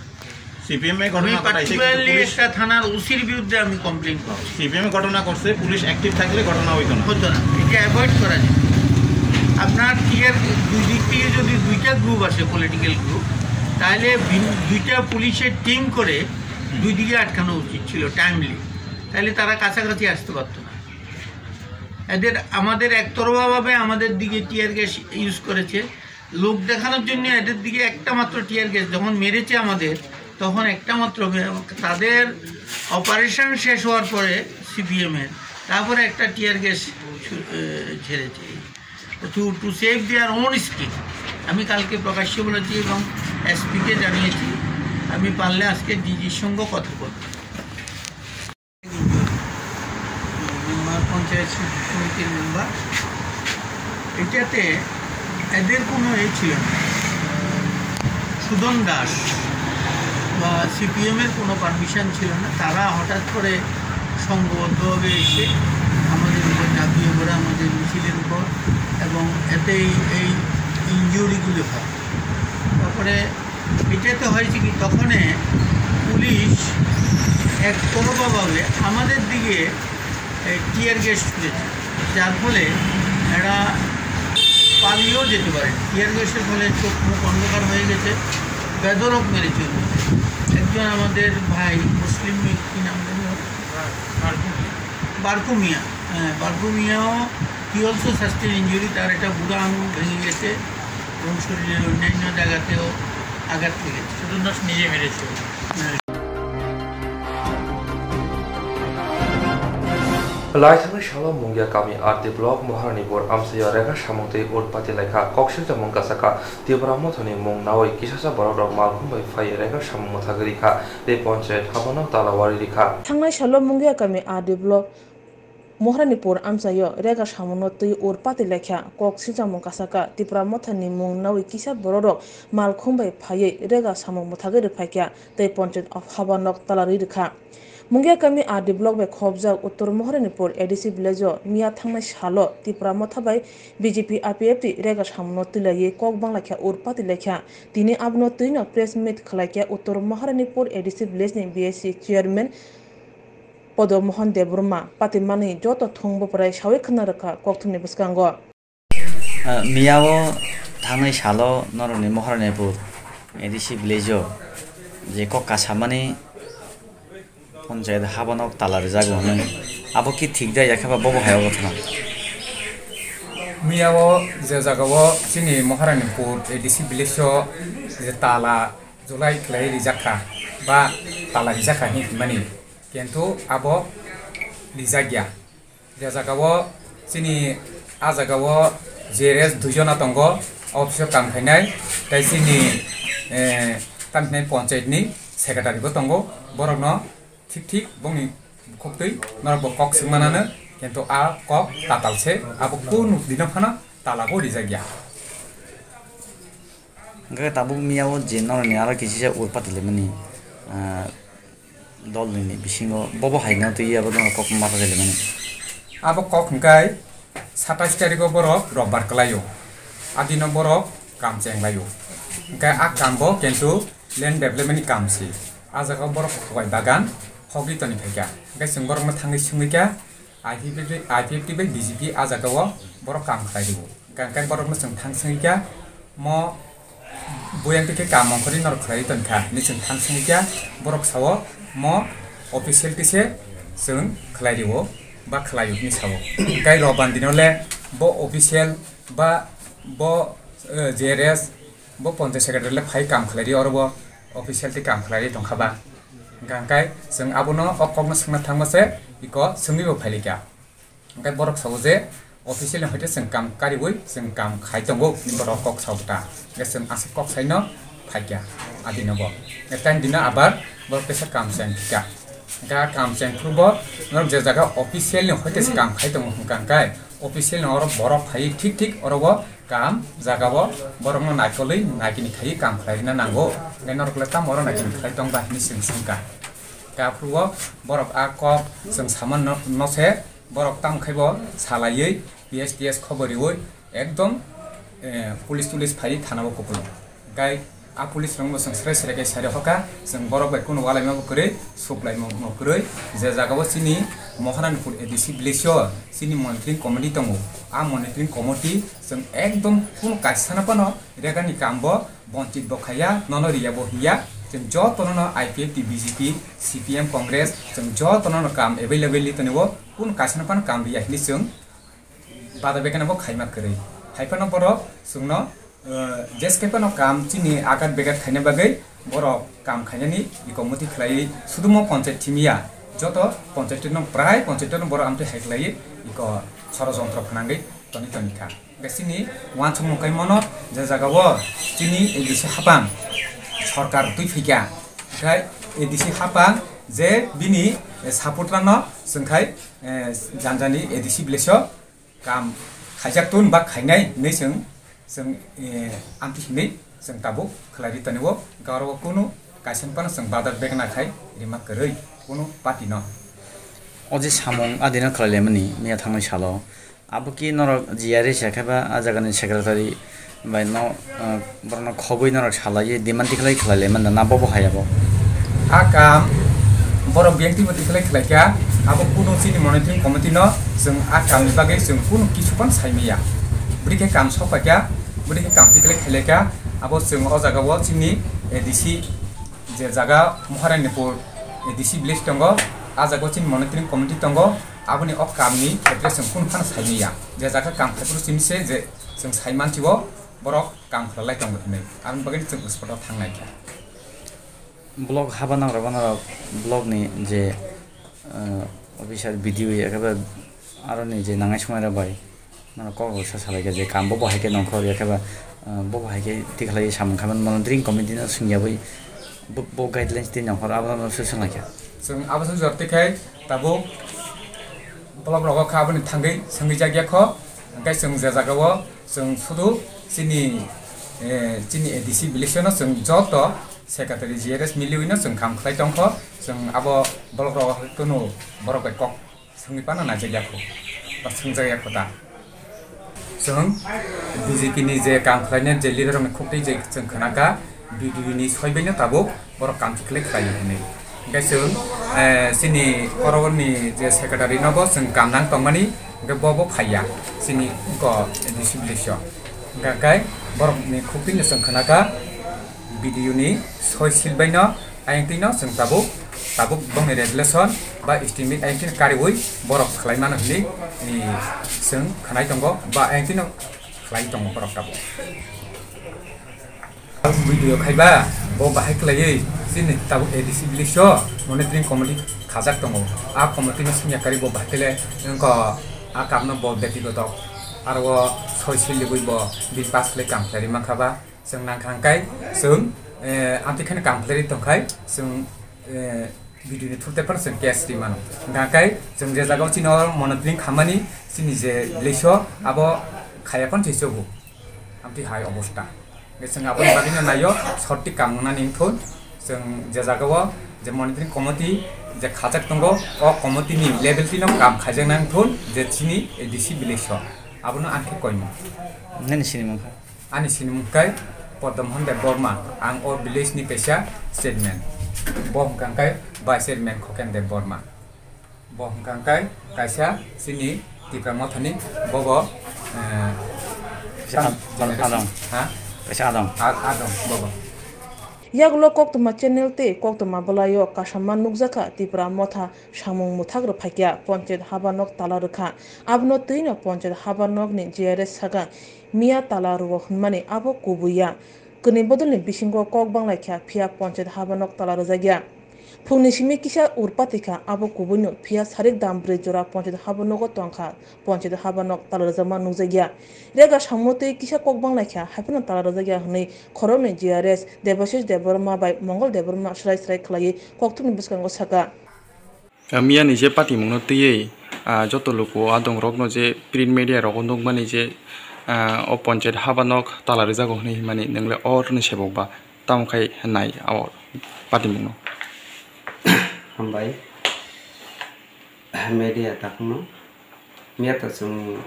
একটা থানার ওসির বিরুদ্ধে আমি কমপ্লেন করছি।
সিপিএম ঘটনা করছে, পুলিশ অ্যাক্টিভ থাকলে ঘটনা হতো না।
এটা অ্যাভয়েড করা যায়। আপনার দুই দিক থেকে যদি 2টা গ্রুপ আসে, পলিটিক্যাল গ্রুপ, তাহলে 2টা পুলিশের টিম করে 2 দিকে আটকানো উচিত ছিল টাইমলি, তাহলে তারা কাছাকাছি আসতে পারত না। আমাদের একতরফাভাবে আমাদের দিকে টিয়ার গ্যাস ইউজ করেছে লোক দেখানোর জন্য। এদের দিকে একটা মাত্র টিয়ার গ্যাস যখন মেরেছে আমাদের, তখন একটা মাত্র, তাদের অপারেশন শেষ হওয়ার পরে সিপিএমের তারপরে একটা টিয়ার গ্যাস ছেড়েছে to save their own skin. আমি কালকে প্রকাশ্যে বলেছি এবং এসপিকে জানিয়েছি। আমি পারলে আজকে ডিজির সঙ্গে কথা বলব। পঞ্চায়েত সমিতির মেম্বার, এটাতে এদের কোনো ছিল না। সুদন দাস বা সিপিএমের কোনো পারমিশন ছিল না। তারা হঠাৎ করে সংঘবদ্ধভাবে এসে আমাদের উপর ঝাঁপিয়ে পড়ে, আমাদের মিছিলের উপর, এবং এতেই এই ইনজুরিগুলো হয়। তারপরে এটাতে হয়েছে কি, তখন পুলিশ একতরফাভাবে আমাদের দিকে টিয়ার গ্যাস ছুঁড়েছে, যার ফলে এরা পালিয়েও যেতে পারে। টিয়ার গ্যাসের ফলে চোখ মুখ অন্ধকার হয়ে গেছে, বেদরক মেরেছে। একজন আমাদের ভাই মুসলিম, কি নাম জানি, বারকু মিয়া, বারকু মিয়াও হি অলসো সাস্টেন ইঞ্জুরি। তার একটা বুড়া আঙুল ভেঙে গেছে এবং শরীরের অন্যান্য জায়গাতেও আঘাত লেগেছে। সুদন দাস নিজে মেরেছে।
Laithangni shalom mungya kami arti blog Moharanipur amsaya rega samungtei urpati lekha kokshilta mungkasaka tibramothoni mung nawai kisasa borok malkhumbai phai rega samung thagri kha de panchayat habano talawari rikha
Thangnai shalom mungya kami arti blog Moharanipur amsayo rega samuno tui urpati lekha kokshilta mungkasaka tibramothoni mung nawai kisa borok malkhumbai phai rega samung thagri phakya de panchayat habano talawari rikha Mungya kami adi blog by khobjak Uttor Moharanipur ADC village miya thangnai salo tipra mothabai BJP APF rega samno tilaye kok bangla kha urpati lekha tini abno tuino press meet khlaikya Uttor Moharanipur ADC village ni BSC chairman Mohan Debruma patimani joto thongbo prai sawi khna rakha Koktwma biskango
miyawo thangnai salo noroni Moharanipur ADC village je kok kasamani panchayat হাবানক তালার জাগো নয় আবো কি ঠিক যায় একেবা Bob হায় কথা
Miao যে জাগাও চিনি মহারানীপুর এডিসি ভিলেজ যে তালা জুলাই ক্লাই রিজাখা বা তালা রিজাখা নি মানি কিন্তু আবো রিজাগিয়া যে জাগাও চিনি আ জাগাও জেরেস দুজনা তঙ্গ অফিস কাম খাইনাই তাই চিনি কামখাইনাই পঞ্চায়েতনি সেক্রেটারিবো তঙ্গ বরক ঠিক বংনি খোকতৈ নরব কক সিংমানানো কিন্তু আ কক তাতালছে আবো কোন দিন ফানা তালাগো রিজাগিয়া
গে তাবু মিয়াও যে নরনি আর কিছু উরপাতিলে মানি দলনি বিসিঙ্গ বব হাইনা তুই আবো কক মাথা দিলে মানি
আবো কক গাই 27 তারিখ বরক রববার কলাইও আদিন বরক কাম চেংলাইও গাই আ কামবো কিন্তু ল্যান্ড ডেভেলপমেন্ট কামছি আজাগো বরক খবাই বাগান হগি তনি ফাইকা গাই जों বরক मा थाङै सुङैका आइपिएफटी बाय बीजेपी आजागाव बरक काम खाइदिबो गाय बरक मा जों थां सुङैका म बयांतिके काम खरि नर खरै तनखा नि जों थां सुङैका बरक सावो म अफिशियल टिसे जों खलाइदिबो बा खलाइनि सावो गाय रबान दिनले ब अफिशियल बा ब जेरेस ब पन्चायत सेक्रेटारिले फाइ काम खलाइदि अरबो अफिशियल ति काम खलाइदि दंखाबा गांकाय जों आबोनो अककनो संना थांबासे इको सोंनिबो फाइलिका गांकाय बरक सावजे अफिशियल हयते जों काम कारिबोय जों काम खाइतंगो नि बरक कक सावता गे जों आसे कक साइनो फाइका आदिनबो टाइम दिना आबार बरक पेसा काम सेंखिका गा काम सेंखुबो नर जे जागा अफिशियल हयते काम खाइतंगो गांकाय अफिशियल और बरक फाइ ठीक अरबो काम जागाबो बरक न नाइकलै नाइकिनि खाइ काम खाइना नांगो नेनरकले ता मरो नाइकिनि खाइतंबा नि सिंसिंका काफ्रुबो बरक आ कक जों सामान नसे बरक ताम खाइबो सालायै पीएसटीएस खबरिवै एकदम पुलिस फाइ थानाबो कपलो गाय आ पुलिस रंगबो जों स्रे साइड हका जों बरक बाय कुनु वालाइमाबो करे सप्लाइ मो करे जे जागाबो सिनि महारानीपुर एडिसि विलेज सिनि मनिटरिंग कमिटि दंगो आ मनिटरिंग कमिटि जों एकदम कुनु कायसानापनो रेगानि कामबो बन्चित बखाया ननरिया बहिया जों जतनो आइपिएफ बीजेपी सीपीएम कांग्रेस जों जतनो काम अवेलेबल तनेबो कुनु कायसानापनो काम बिया हिनि जों बादा बेगानाबो खाइमा करे हाइफानो बरक जोंनो जेसकेपनो काम चिनि आगार बेगार खाइना बागै बरक काम खाइनानि इकमति खलाइ सुदुमो पञ्चायत थिमिया যত পঞ্চায়েতন প্রায় পঞ্চায়েতন বড় আমতে হাইকলাই ইক ষড়যন্ত্র ফানাঙ্গै তনি তনিখা বেসিনি ওয়ান সমকাই মন যে জাগাব চিনি এডিসি হাপাং সরকার তুই ফিকা গাই এডিসি হাপাং যে বিনি সাপোর্টারন जोंखाय जानजानि एडिसि विलेज काम खाइजाक्तुन बा खाइनाय नै जों आमति हिनै जों ताबो खलारि तनिबो गावरबो कुनु काइसनपान जों बादार बेगना खाइ रिमा करै কোনো পার্টি ন
অজি সামং আদিনা খলাইলেমনি মিয়া থাংনাই সালো আবো কি নর জিয়ারে শেখাবা আজাগানি সেক্রেটারি বাই ন বরন খবই নর সালাই ডিমান্ডি খলাইলেমন না বব হায়াবো
আকাম বড় ব্যক্তি মতি খলাইকা আবো কোনো চিনি মনিটরিং কমিটি ন जों আকাম বাগে जों কোনো কিছুপান সাইমিয়া ব্রিকে কাম সপাকা ব্রিকে কাম খলাইকা আবো जों অ জাগাও চিনি এডিসি যে জায়গা মহারানীপুর एडिसि विलेज दंगो आजागो चिन मनिटरिंग कमिटि दंगो आबनि अफ कामनि खेत्रे जों कुन फान साइमिया जे जाका काम खाइफ्रु सिमसे जे जों साइमानथिबो बरक काम खालाय दंगो नै आं बगैन जों स्पटआव थांनायखा
ब्लग हाबानांग रबाना ब्लगनि जे অফিসার ভিডিও একেবারে আরো নিজে নাঙাই সময় রাবাই মানে কক সালাইকে যে কাম বহাইকে নখর একেবারে বহাইকে তিখালাই সামন খামান মানে drink কমিটিना सुंगियाबै bo guidelines din nang hor abang susun lagi
जों आबासो जरतेखाय दाबो ब्लक रग खाबनि थांगै संगै जागिया ख ओंखाय जों जे जागाव जों सुदु चिनि एडिसि बिलेक्सन जों जत सेक्रेटारि जिआरएस मिलिउइनो जों काम खालाय दंख जों आबो ब्लक रग कुनु बरक कक संगै पाना ना जागिया ख बा जों जागिया ख दा जों बिजेपि नि जे काम खालायने जे लिडार खुक्ति जे जों खोनागा बिडिनि सयबैनो दाबो बरक काम खालाय खायो नै गाइसों सिनी करवनी जे सेक्रेटारि नबो जों कामनां तंमानि गबो फाया सिनी ग डिसिप्लिन गाय बरकनि खुपिनि जों खोनागा भिडिअनि सयसिलबायनो आइंटिनो जों दाबो बंनि रेगुलेसन बा एस्टिमेट आइंटिन कारिवै बरक खालायमान हलि नि जों खोनाय दंगो बा आइंटिनो खालाय दंगो बरक दाबो भिडिअ खायबा बो बाहाय खालायै सिनि ताबो एडिसि बिलिसो मनिटरिंग कमिटि खाजाक दङ आ कमिटिनि सिनियाकारि बो बाहायले नंक आ कामनो बो व्यक्तिगत आरो सयसिलि बो बि पासले कामफ्लारि माखाबा जों नांखांखाय जों आंथिखाने कामफ्लारि दंखाय जों भिडिअनि 30% केस दिमान गांखाय जों जे जागाव चिनो मनिटरिंग खामानि सिनि जे बिलिसो आबो खायापन थैसोबो आंथि हाय अबस्था जों आबो बादिनो नायो सट्टि कामना निंथुन जों जे जागाव जे मनिटरिंग कमिटि जे खाजाक दंगो अ कमिटिनि लेभेलथिनो काम खाजानांथुन जे चिनि एडिसि बिलेसो आबोनो आंखे कयमो
ननि सिनिमुखा
आनि सिनिमुखाय पदमहन दे बर्मा आं अ विलेजनि कैसा स्टेटमेन्ट बहमकांखाय भाइस चेयारमेन खकेन दे बर्मा बहमकांखाय कैसा चिनि तिप्रामथनि बबो
आदं
हा
कैसा आदं
बबो
Yaglo Koktwma channel te Koktwma balayo kasama nukjaka tipra motha samung muthagro phakya panchayat habanok talarukha abno tuino panchayat habanok ni JRS saga miya talaru hunmani abo kubuya kuni bodolni bisingo kok banglaikha phia panchayat habanok talaru jagya Phungni simi kisa urpatika abo kubuino phia sarik dambre jora panchayat habanogo tongkha panchayat habanok talarjama nukjagya rega sammote kisa kok banglaikha hapino talarjagya hnei khoromni JRS Devasis Deborma by Mongol Deborma Shrai Clay, Koktwma Biskango Saka.
Mia ni je pati mungno tiye joto loko adong rokno je print media rokondong mani je o panchayat habanok talari jago hni mani nengle or ni sebokba tamkai nai aw pati mungno
hambai media takno mia ta sung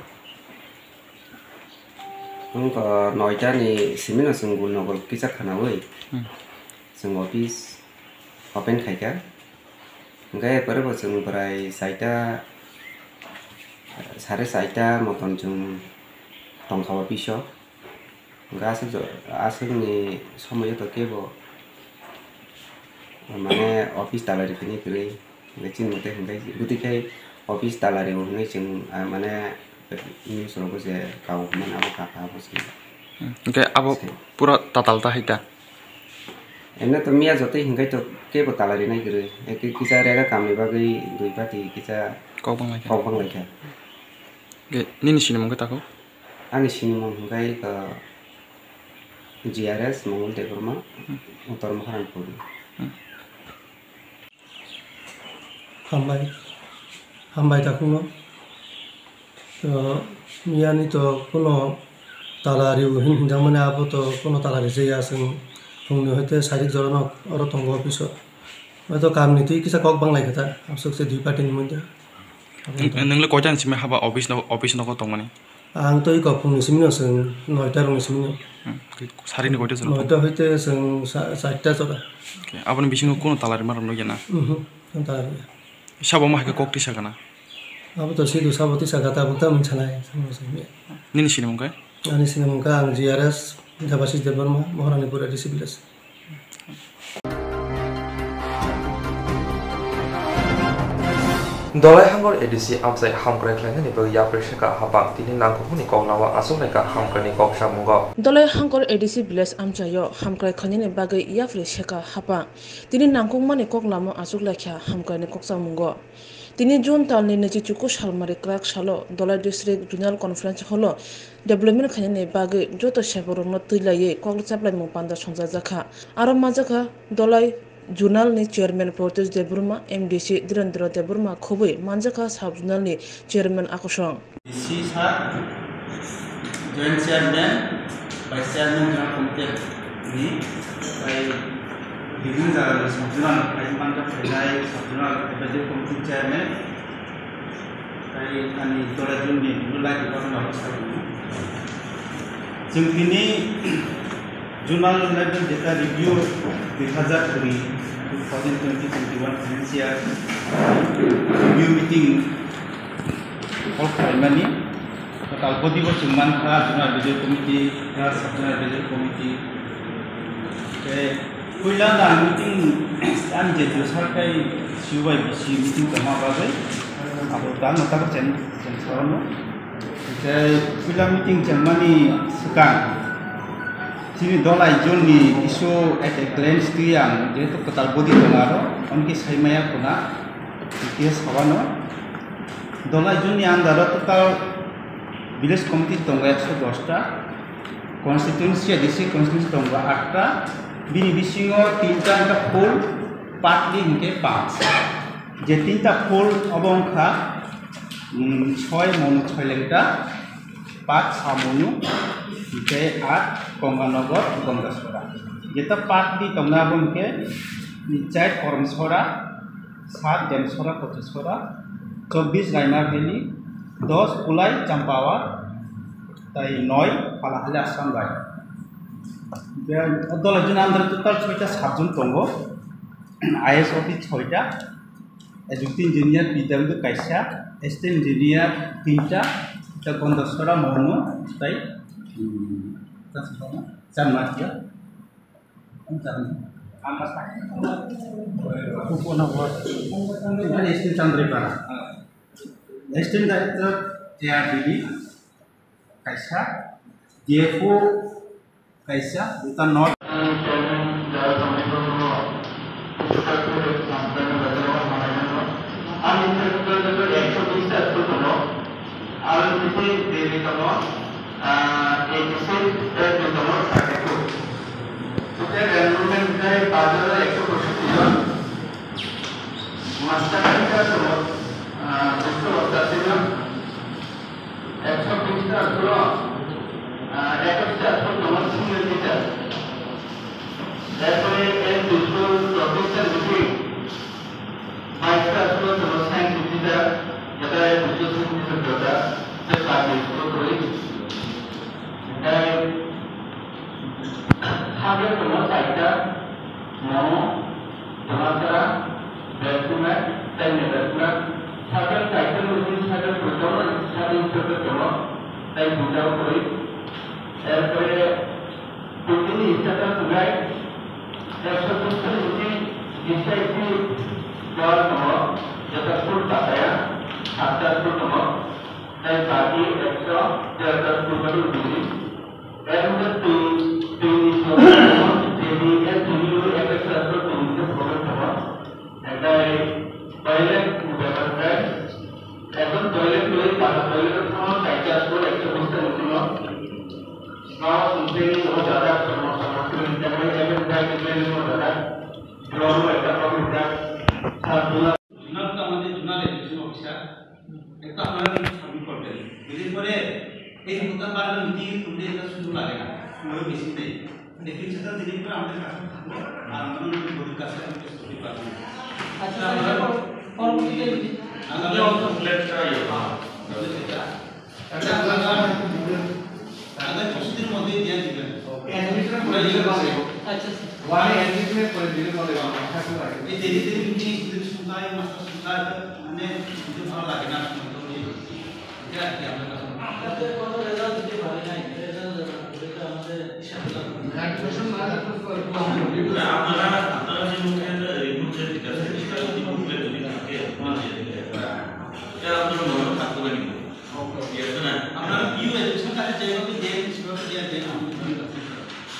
ungko noita ni simina sunggul nogol kisa khana wei sung office open khaika ngai parabo sung prai saita sare saita moton sung tongkhawa piso ngai asungni somoyo to kebo mane office talari kini kiri ngecin mote ngai gutikai office talari ngai sung mane ini suruh saya kau mana apa kata apa sih?
Oke, apa pura total dah itu?
Enak tuh mia jote hingga itu ke betal hari ini kiri. Kisah rega kami bagi dua pati kisah
kau bang lagi. Oke, ini sini mungkin tak kau?
Ani sini mungkin ke JRS Mongol Deborma motor makanan pun.
Hambai tak kuno. Miani to kuno talari hinjang mana apa to kuno talari saya sing pungni hote sarik joronok oro tonggo piso atau kami itu kisah kok bang lagi kita masuk se dua parti ni mungkin
nengle kojan sih mah office noko tong mani
ang to ikut pungni simino sing noita rong simino
hari ni kojan
noita hote sing saita jora
apa nih bising kuno talari marah lagi na
talari
siapa mah ke kok tisha kana
apa tuh sih tuh sahabat tisha kata bukan mencanai sama sini
ini sini mungkin
ini sini mungkin JRS Devasis Deborma Maharani Pura Disabilitas.
Dolai hangor edisi amsai hamkrai khlainani bagi yapre sheka hapang tini nangkukuni koklawa asoklaika hamkrani koksa mungo.
Dolai hangor edisi village amchayo hamkrai khanini bagi yapre sheka hapang tini nangkukmani koklama asoklaika hamkrani koksa mungo. Tini June talni nechichuku shalmari crack shalo Dolai district regional conference holo development khanini bagi joto sheborongno tuilaye kokla chaplai mupanda sonja jakha aro majaka Dolai Junal ni chairman Protes Deburma MDC Direndra Deburma khobui manjaka sub junal ni chairman akosong
DC sa joint chairman vice chairman junal committee ni by বিভিন্ন জায়গায় sub junal আইমানটা ফেলাই sub junal executive committee chairman তাই আমি তোরা জন্য দুলাই department officer जों दिनै जुनाल level data review 2020-2021 financial review meeting कल खालामनानै टोटाल बदिबो जोंमानखा जुनाल बेजर कमिटि सब जुनाल बेजर कमिटि पहिला ना मिटिं आं जेतु सरकाय सिउबाय बिसि मिटिं खालामाबाबो आबो दा नताखौ जेन खालामो पहिला मिटिं जोंमानि सिगां Sini dolai joni isu at a glance tiang jeto total body tengaro onki saimaya kuna ikias hawano dolai joni andaro total village committee tonga 110 ta constituency disi constituency tonga 8 ta bini bisingo 3 ta full partly hinke 5 je 3 ta full obongkha 6 mon 6 lengta 5 samunu ke 8 Konganagar Gonggasora. Jeta parti tongna bongke nicai Kormsora, 7 Jamsora Kotisora, 24 Raimar Valley, 10 Kulai Champawa, tai 9 Palahali Assam Gai. Dan adol ajun andar total 6 subjun tongo. IS office 6 ta, executive engineer PW Kaisa, assistant engineer 3 ta, ta Gonggasora Mono tai Janmat ya, angkat Kokborok, ini Assistant Chandripara, Assistant Director JRDB, Kaisa, JFO Kaisa, bukan North.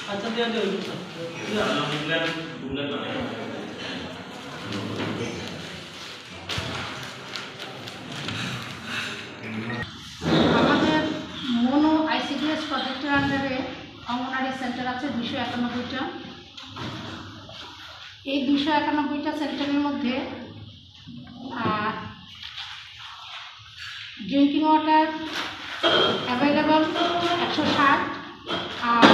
আমাদের মনো ICDS প্রজেক্টের আন্ডারে অঙ্গনারী centre আছে 291টা। এই 291টা সেন্টারের মধ্যে drinking water available 160 আর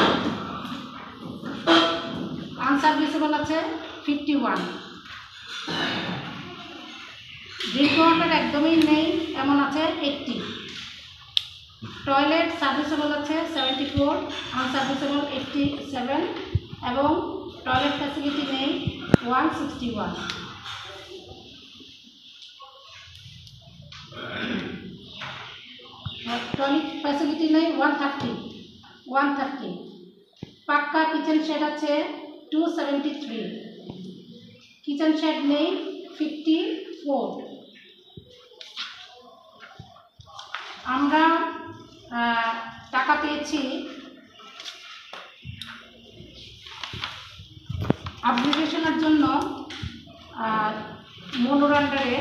unserviceable আছে 51। Drinking water একদমই নেই এমন আছে 80। টয়লেট সার্ভিসেবল আছে 74, আনসার্ভিসেবল 87 এবং টয়লেট ফ্যাসিলিটি নেই 161। টয়লেট ফ্যাসিলিটি নেই 130। পাক্কা কিচেন শেড আছে 273, কিচেন শেড নেই 54। আমরা টাকা পেয়েছি আপগ্রেডেশনের জন্য মনোর আন্ডারে।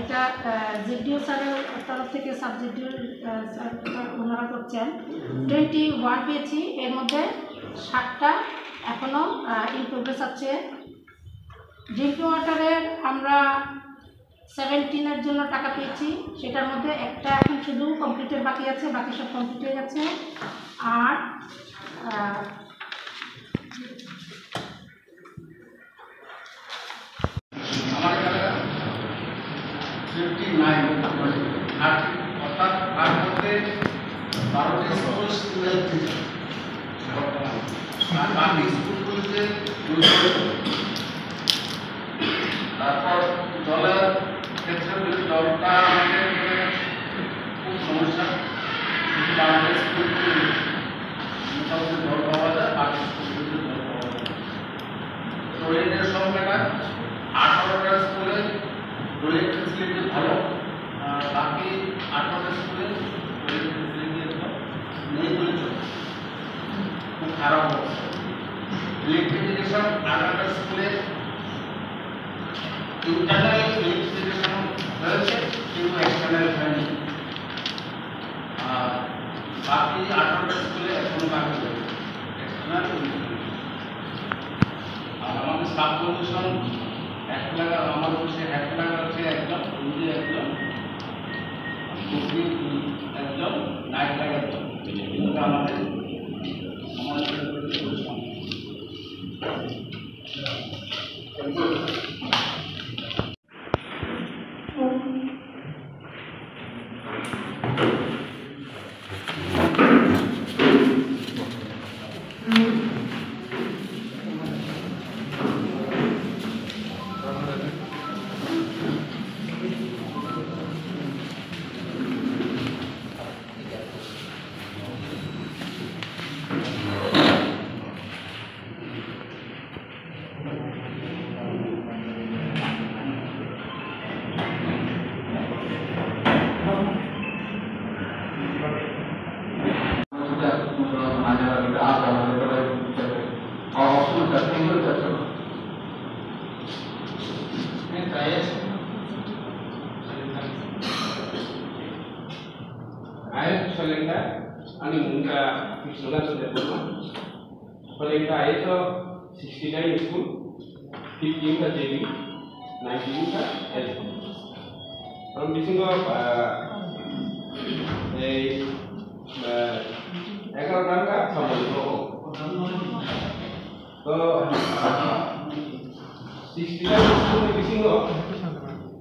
এটা জেডিও স্যারের তরফ থেকে সাবজেক্টিভ ওনারা করছেন। 21 পেয়েছি, এর মধ্যে 60টা এখনও ইন প্রোগ্রেস আছে। ড্রিঙ্কিং ওয়াটারের আমরা 17-এর জন্য টাকা পেয়েছি, সেটার মধ্যে একটা এখন শুধু কমপ্লিটের বাকি আছে, বাকি সব কমপ্লিট হয়ে গেছে। আর
অর্থাৎ তার মধ্যে 12টি স্কুল আর বাকি স্কুলগুলিতে তারপর জলের ক্ষেত্রে জলটা আমাদের খুব সমস্যা। বাংলাদেশ স্কুলগুলি মোটামুটি জল পাওয়া যায়, বাকি স্কুলগুলিতে জল পাওয়া যায়। তো এদের সংখ্যাটা 18টা স্কুলে টয়লেট ফেসিলিটি ভালো, বাকি 18টা স্কুলে টয়লেট ফেসিলিটি একদম নেই বলে চলে, খুব খারাপ অবস্থা। ইলেকট্রিফিকেশন 18টা স্কুলে ইন্টারনাল ইলেকট্রিফিকেশন হয়েছে কিন্তু এক্সটার্নাল হয়নি, আর বাকি 18টা স্কুলে এখনো বাকি রয়েছে এক্সটার্নাল। আর আমাদের সাব কন্ডিশন 1 টাকা, আমার বসে 1 টাকা হচ্ছে একদম পুরো একদম একদম 9 টাকা একদম আমাদের
आणि उनका सोलह सौ पर एक आए तो 69 स्कूल 15 का जेबी 19 का एल और मिसिंग ऑफ 11 रन का समझ लो तो 69 स्कूल में मिसिंग ऑफ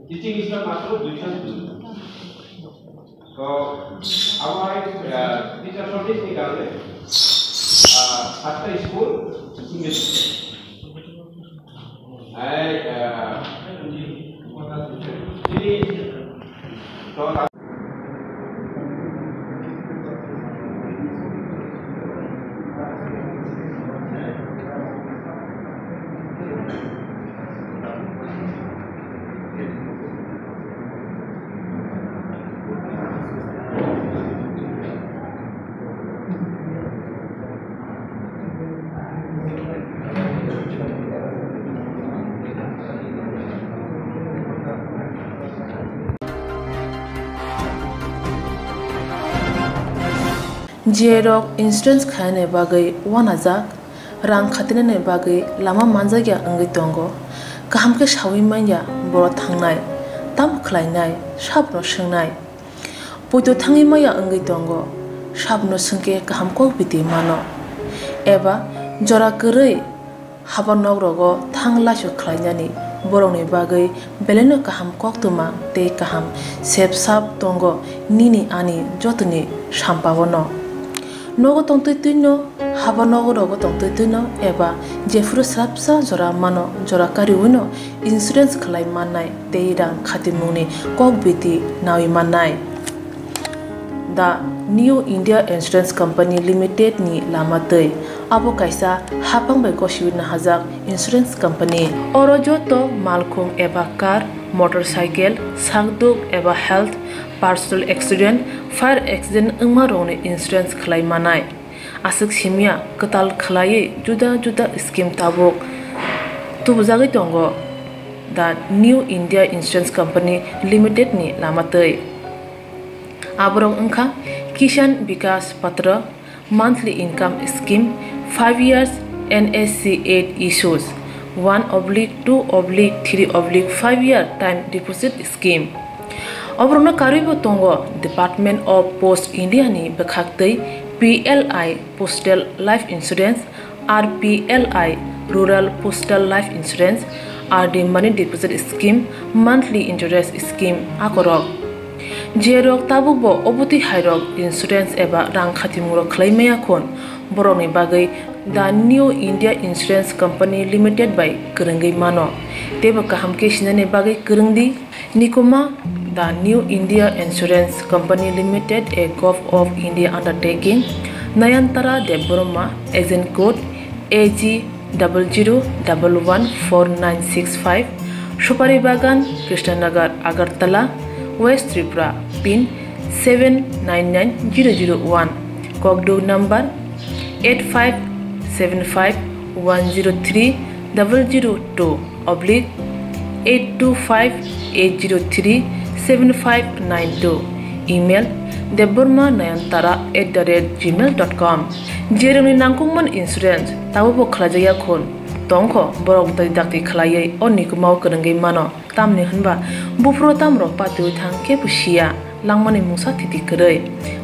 टीचिंग स्टाफ मात्र 200 तो अब हमारे टीचर शॉर्टेज निकालते हैं 7 school English
Jerok insurance khane bagai wanajak rang khatinane bagai lama manjagya angai tongo kaham ke shawi manya boro thangnai tam khlainai sabno swngnai poito thangi maya angai tongo sabno sungke kaham ko biti mano eba jora korei habanok rogo thangla su khlainani borongni bagai beleno kaham koktwma te kaham sep sap tongo nini ani jotoni sampawono nogo tongtoi tuino habanogo rogo tongtoi tuino eba jefuru srapsa jora mano jora kariwino insurance khlai mannai te rang khatimuni kokbiti nawi mannai The New India Insurance Company Limited ni lamatei abo kaisa hapang bai koshiwin hajak insurance company oro joto malkhung eba car motorcycle sangduk eba health personal accident fire accident ungma rone insurance khlai manai asuk simia katal khlai juda juda scheme tabok tubujagi tongo The New India Insurance Company Limited ni lamatei abrong ungkha Kishan Vikas Patra monthly income scheme 5 years NSC 8 issues 1/2/3/5 year time deposit scheme obrona karibo tongo Department of Post India ni bekhaktei PLI Postal Life Insurance RPLI Rural Postal Life Insurance RD Money Deposit Scheme monthly interest scheme akorok Jerok tabukbo obuti hairok insurance eba rang khatimuro khlaimaya khon boroni bagai The New India Insurance Company Limited by Kurungai mano teba kaham ke sinane bagai kurungdi nikoma The New India Insurance Company Limited a Gov of India undertaking Nayantara Deborma agent code AG 00114965 Shupari Bagan Krishnanagar Agartala West Tripura pin 799001 Kokdo number 85751002/825-803-7592 email debormanayantara@gmail.com jeroni nangkungman insurance tabubo khlajaya khon tongko borok dai dakti khlaiye onikumau kurungai mano tamni hanba bufro tamro patu thang ke pusia langmani musa thiti korei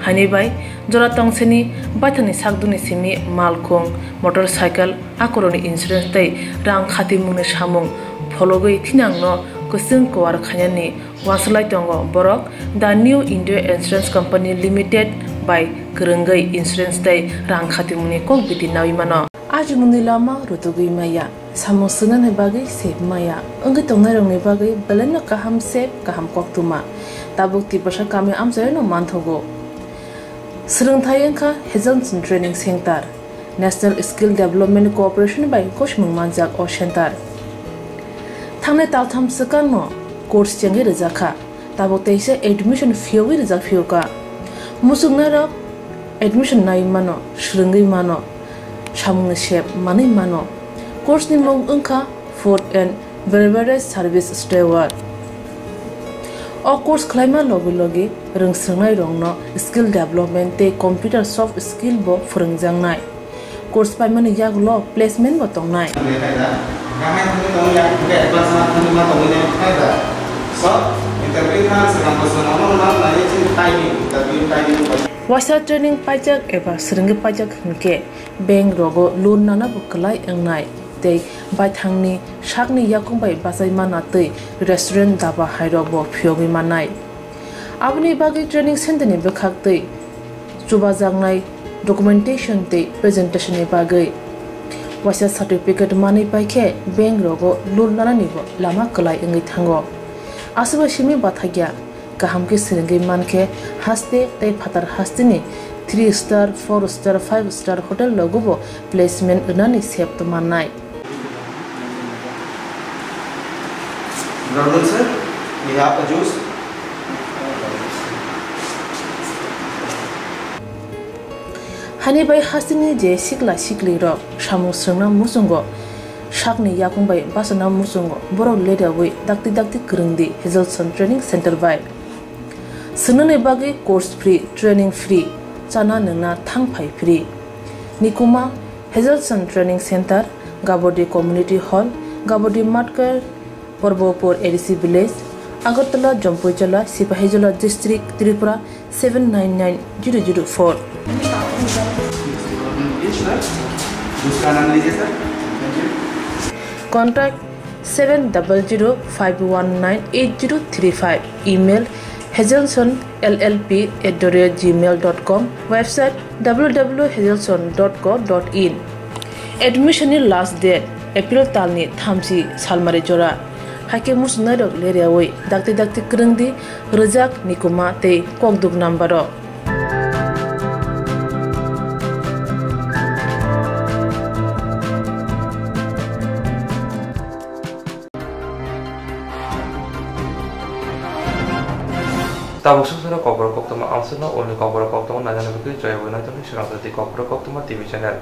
hani bai jora tongseni baithani sakduni simi malkhong motorcycle akoroni insurance tai rang khati mungni samung phologoi thinangno kusung kwar khanyani waslai tongo borok The New India Insurance Company Limited by Kurungai Insurance tai rang khati mungni kok biti nawi mano आज मुनि लामा रुतुगै माया सामोसना ने बागै सेब माया अंगै तंगनाय रंनि बागै बेलेनो काहाम सेब काहाम कोक्तुमा Tabuk तिबसा कामे आमजायनो मानथगो सोलोंथाय अंखा हेजनसन training centre national skill development cooperation बाय कोशमुं मानजाक ओ सेंटर थांने तालथाम सकानो कोर्स चेंगे रजाखा ताबुक तेसे एडमिशन फियोगै रजाक फियोका मुसुगनारा एडमिशन नाय मानो श्रृंगै मानो Samung shep mani mano course ni mong ungkha food and beverage service steward o course khlaima logi rungsrangnai rongno skill development te computer soft skill bo phurungjangnai course paimani yaglo placement bo tongnai Wasa training pajak eba seringi pajak hingke bank rogo loan nana bukalai engnai tei baithangni sakni yakung bai basai mana tei restaurant daba hairok bo phiogi manai abni bagi training center ni bekhak tei chubajangnai documentation tei presentation ni bagai wasa certificate mani paikhe bank rogo loan nana ni bo lama kalai engai thango asuba simi bathagya kaham ke seringi manke haste tei phatar hastini 3 star 4 star 5 star hotel logubo placement unani sep to manai
Brother sir, we have a juice.
Hani bai hastini je sikla sikli ro samu srna musungo sakni yakung bai basana musungo borok leda wi dakti kurungdi Hazelson Training Center by Sunane bagi course free training free chana nungna thangphai free Nikuma Hazelson Training Center Gabodi Community Hall Gabodi Matkar Porbopur ADC Village Agartala Jampuichala Sipahijala District Tripura 799004 Contact 700-519-8035 Email hazelsonllp@gmail.com Website www.hazelson.co.in Admission last date April talni thamsi salmari jora Hake musnadok leriawai dakti kerengdi rejak Nikuma te kokduk nambaro
Tabuk susura Kokborok Koktwma amsuna only Kokborok Koktwma najana bukti joy winai tumi Swrangchati Kokborok Koktwma TV channel.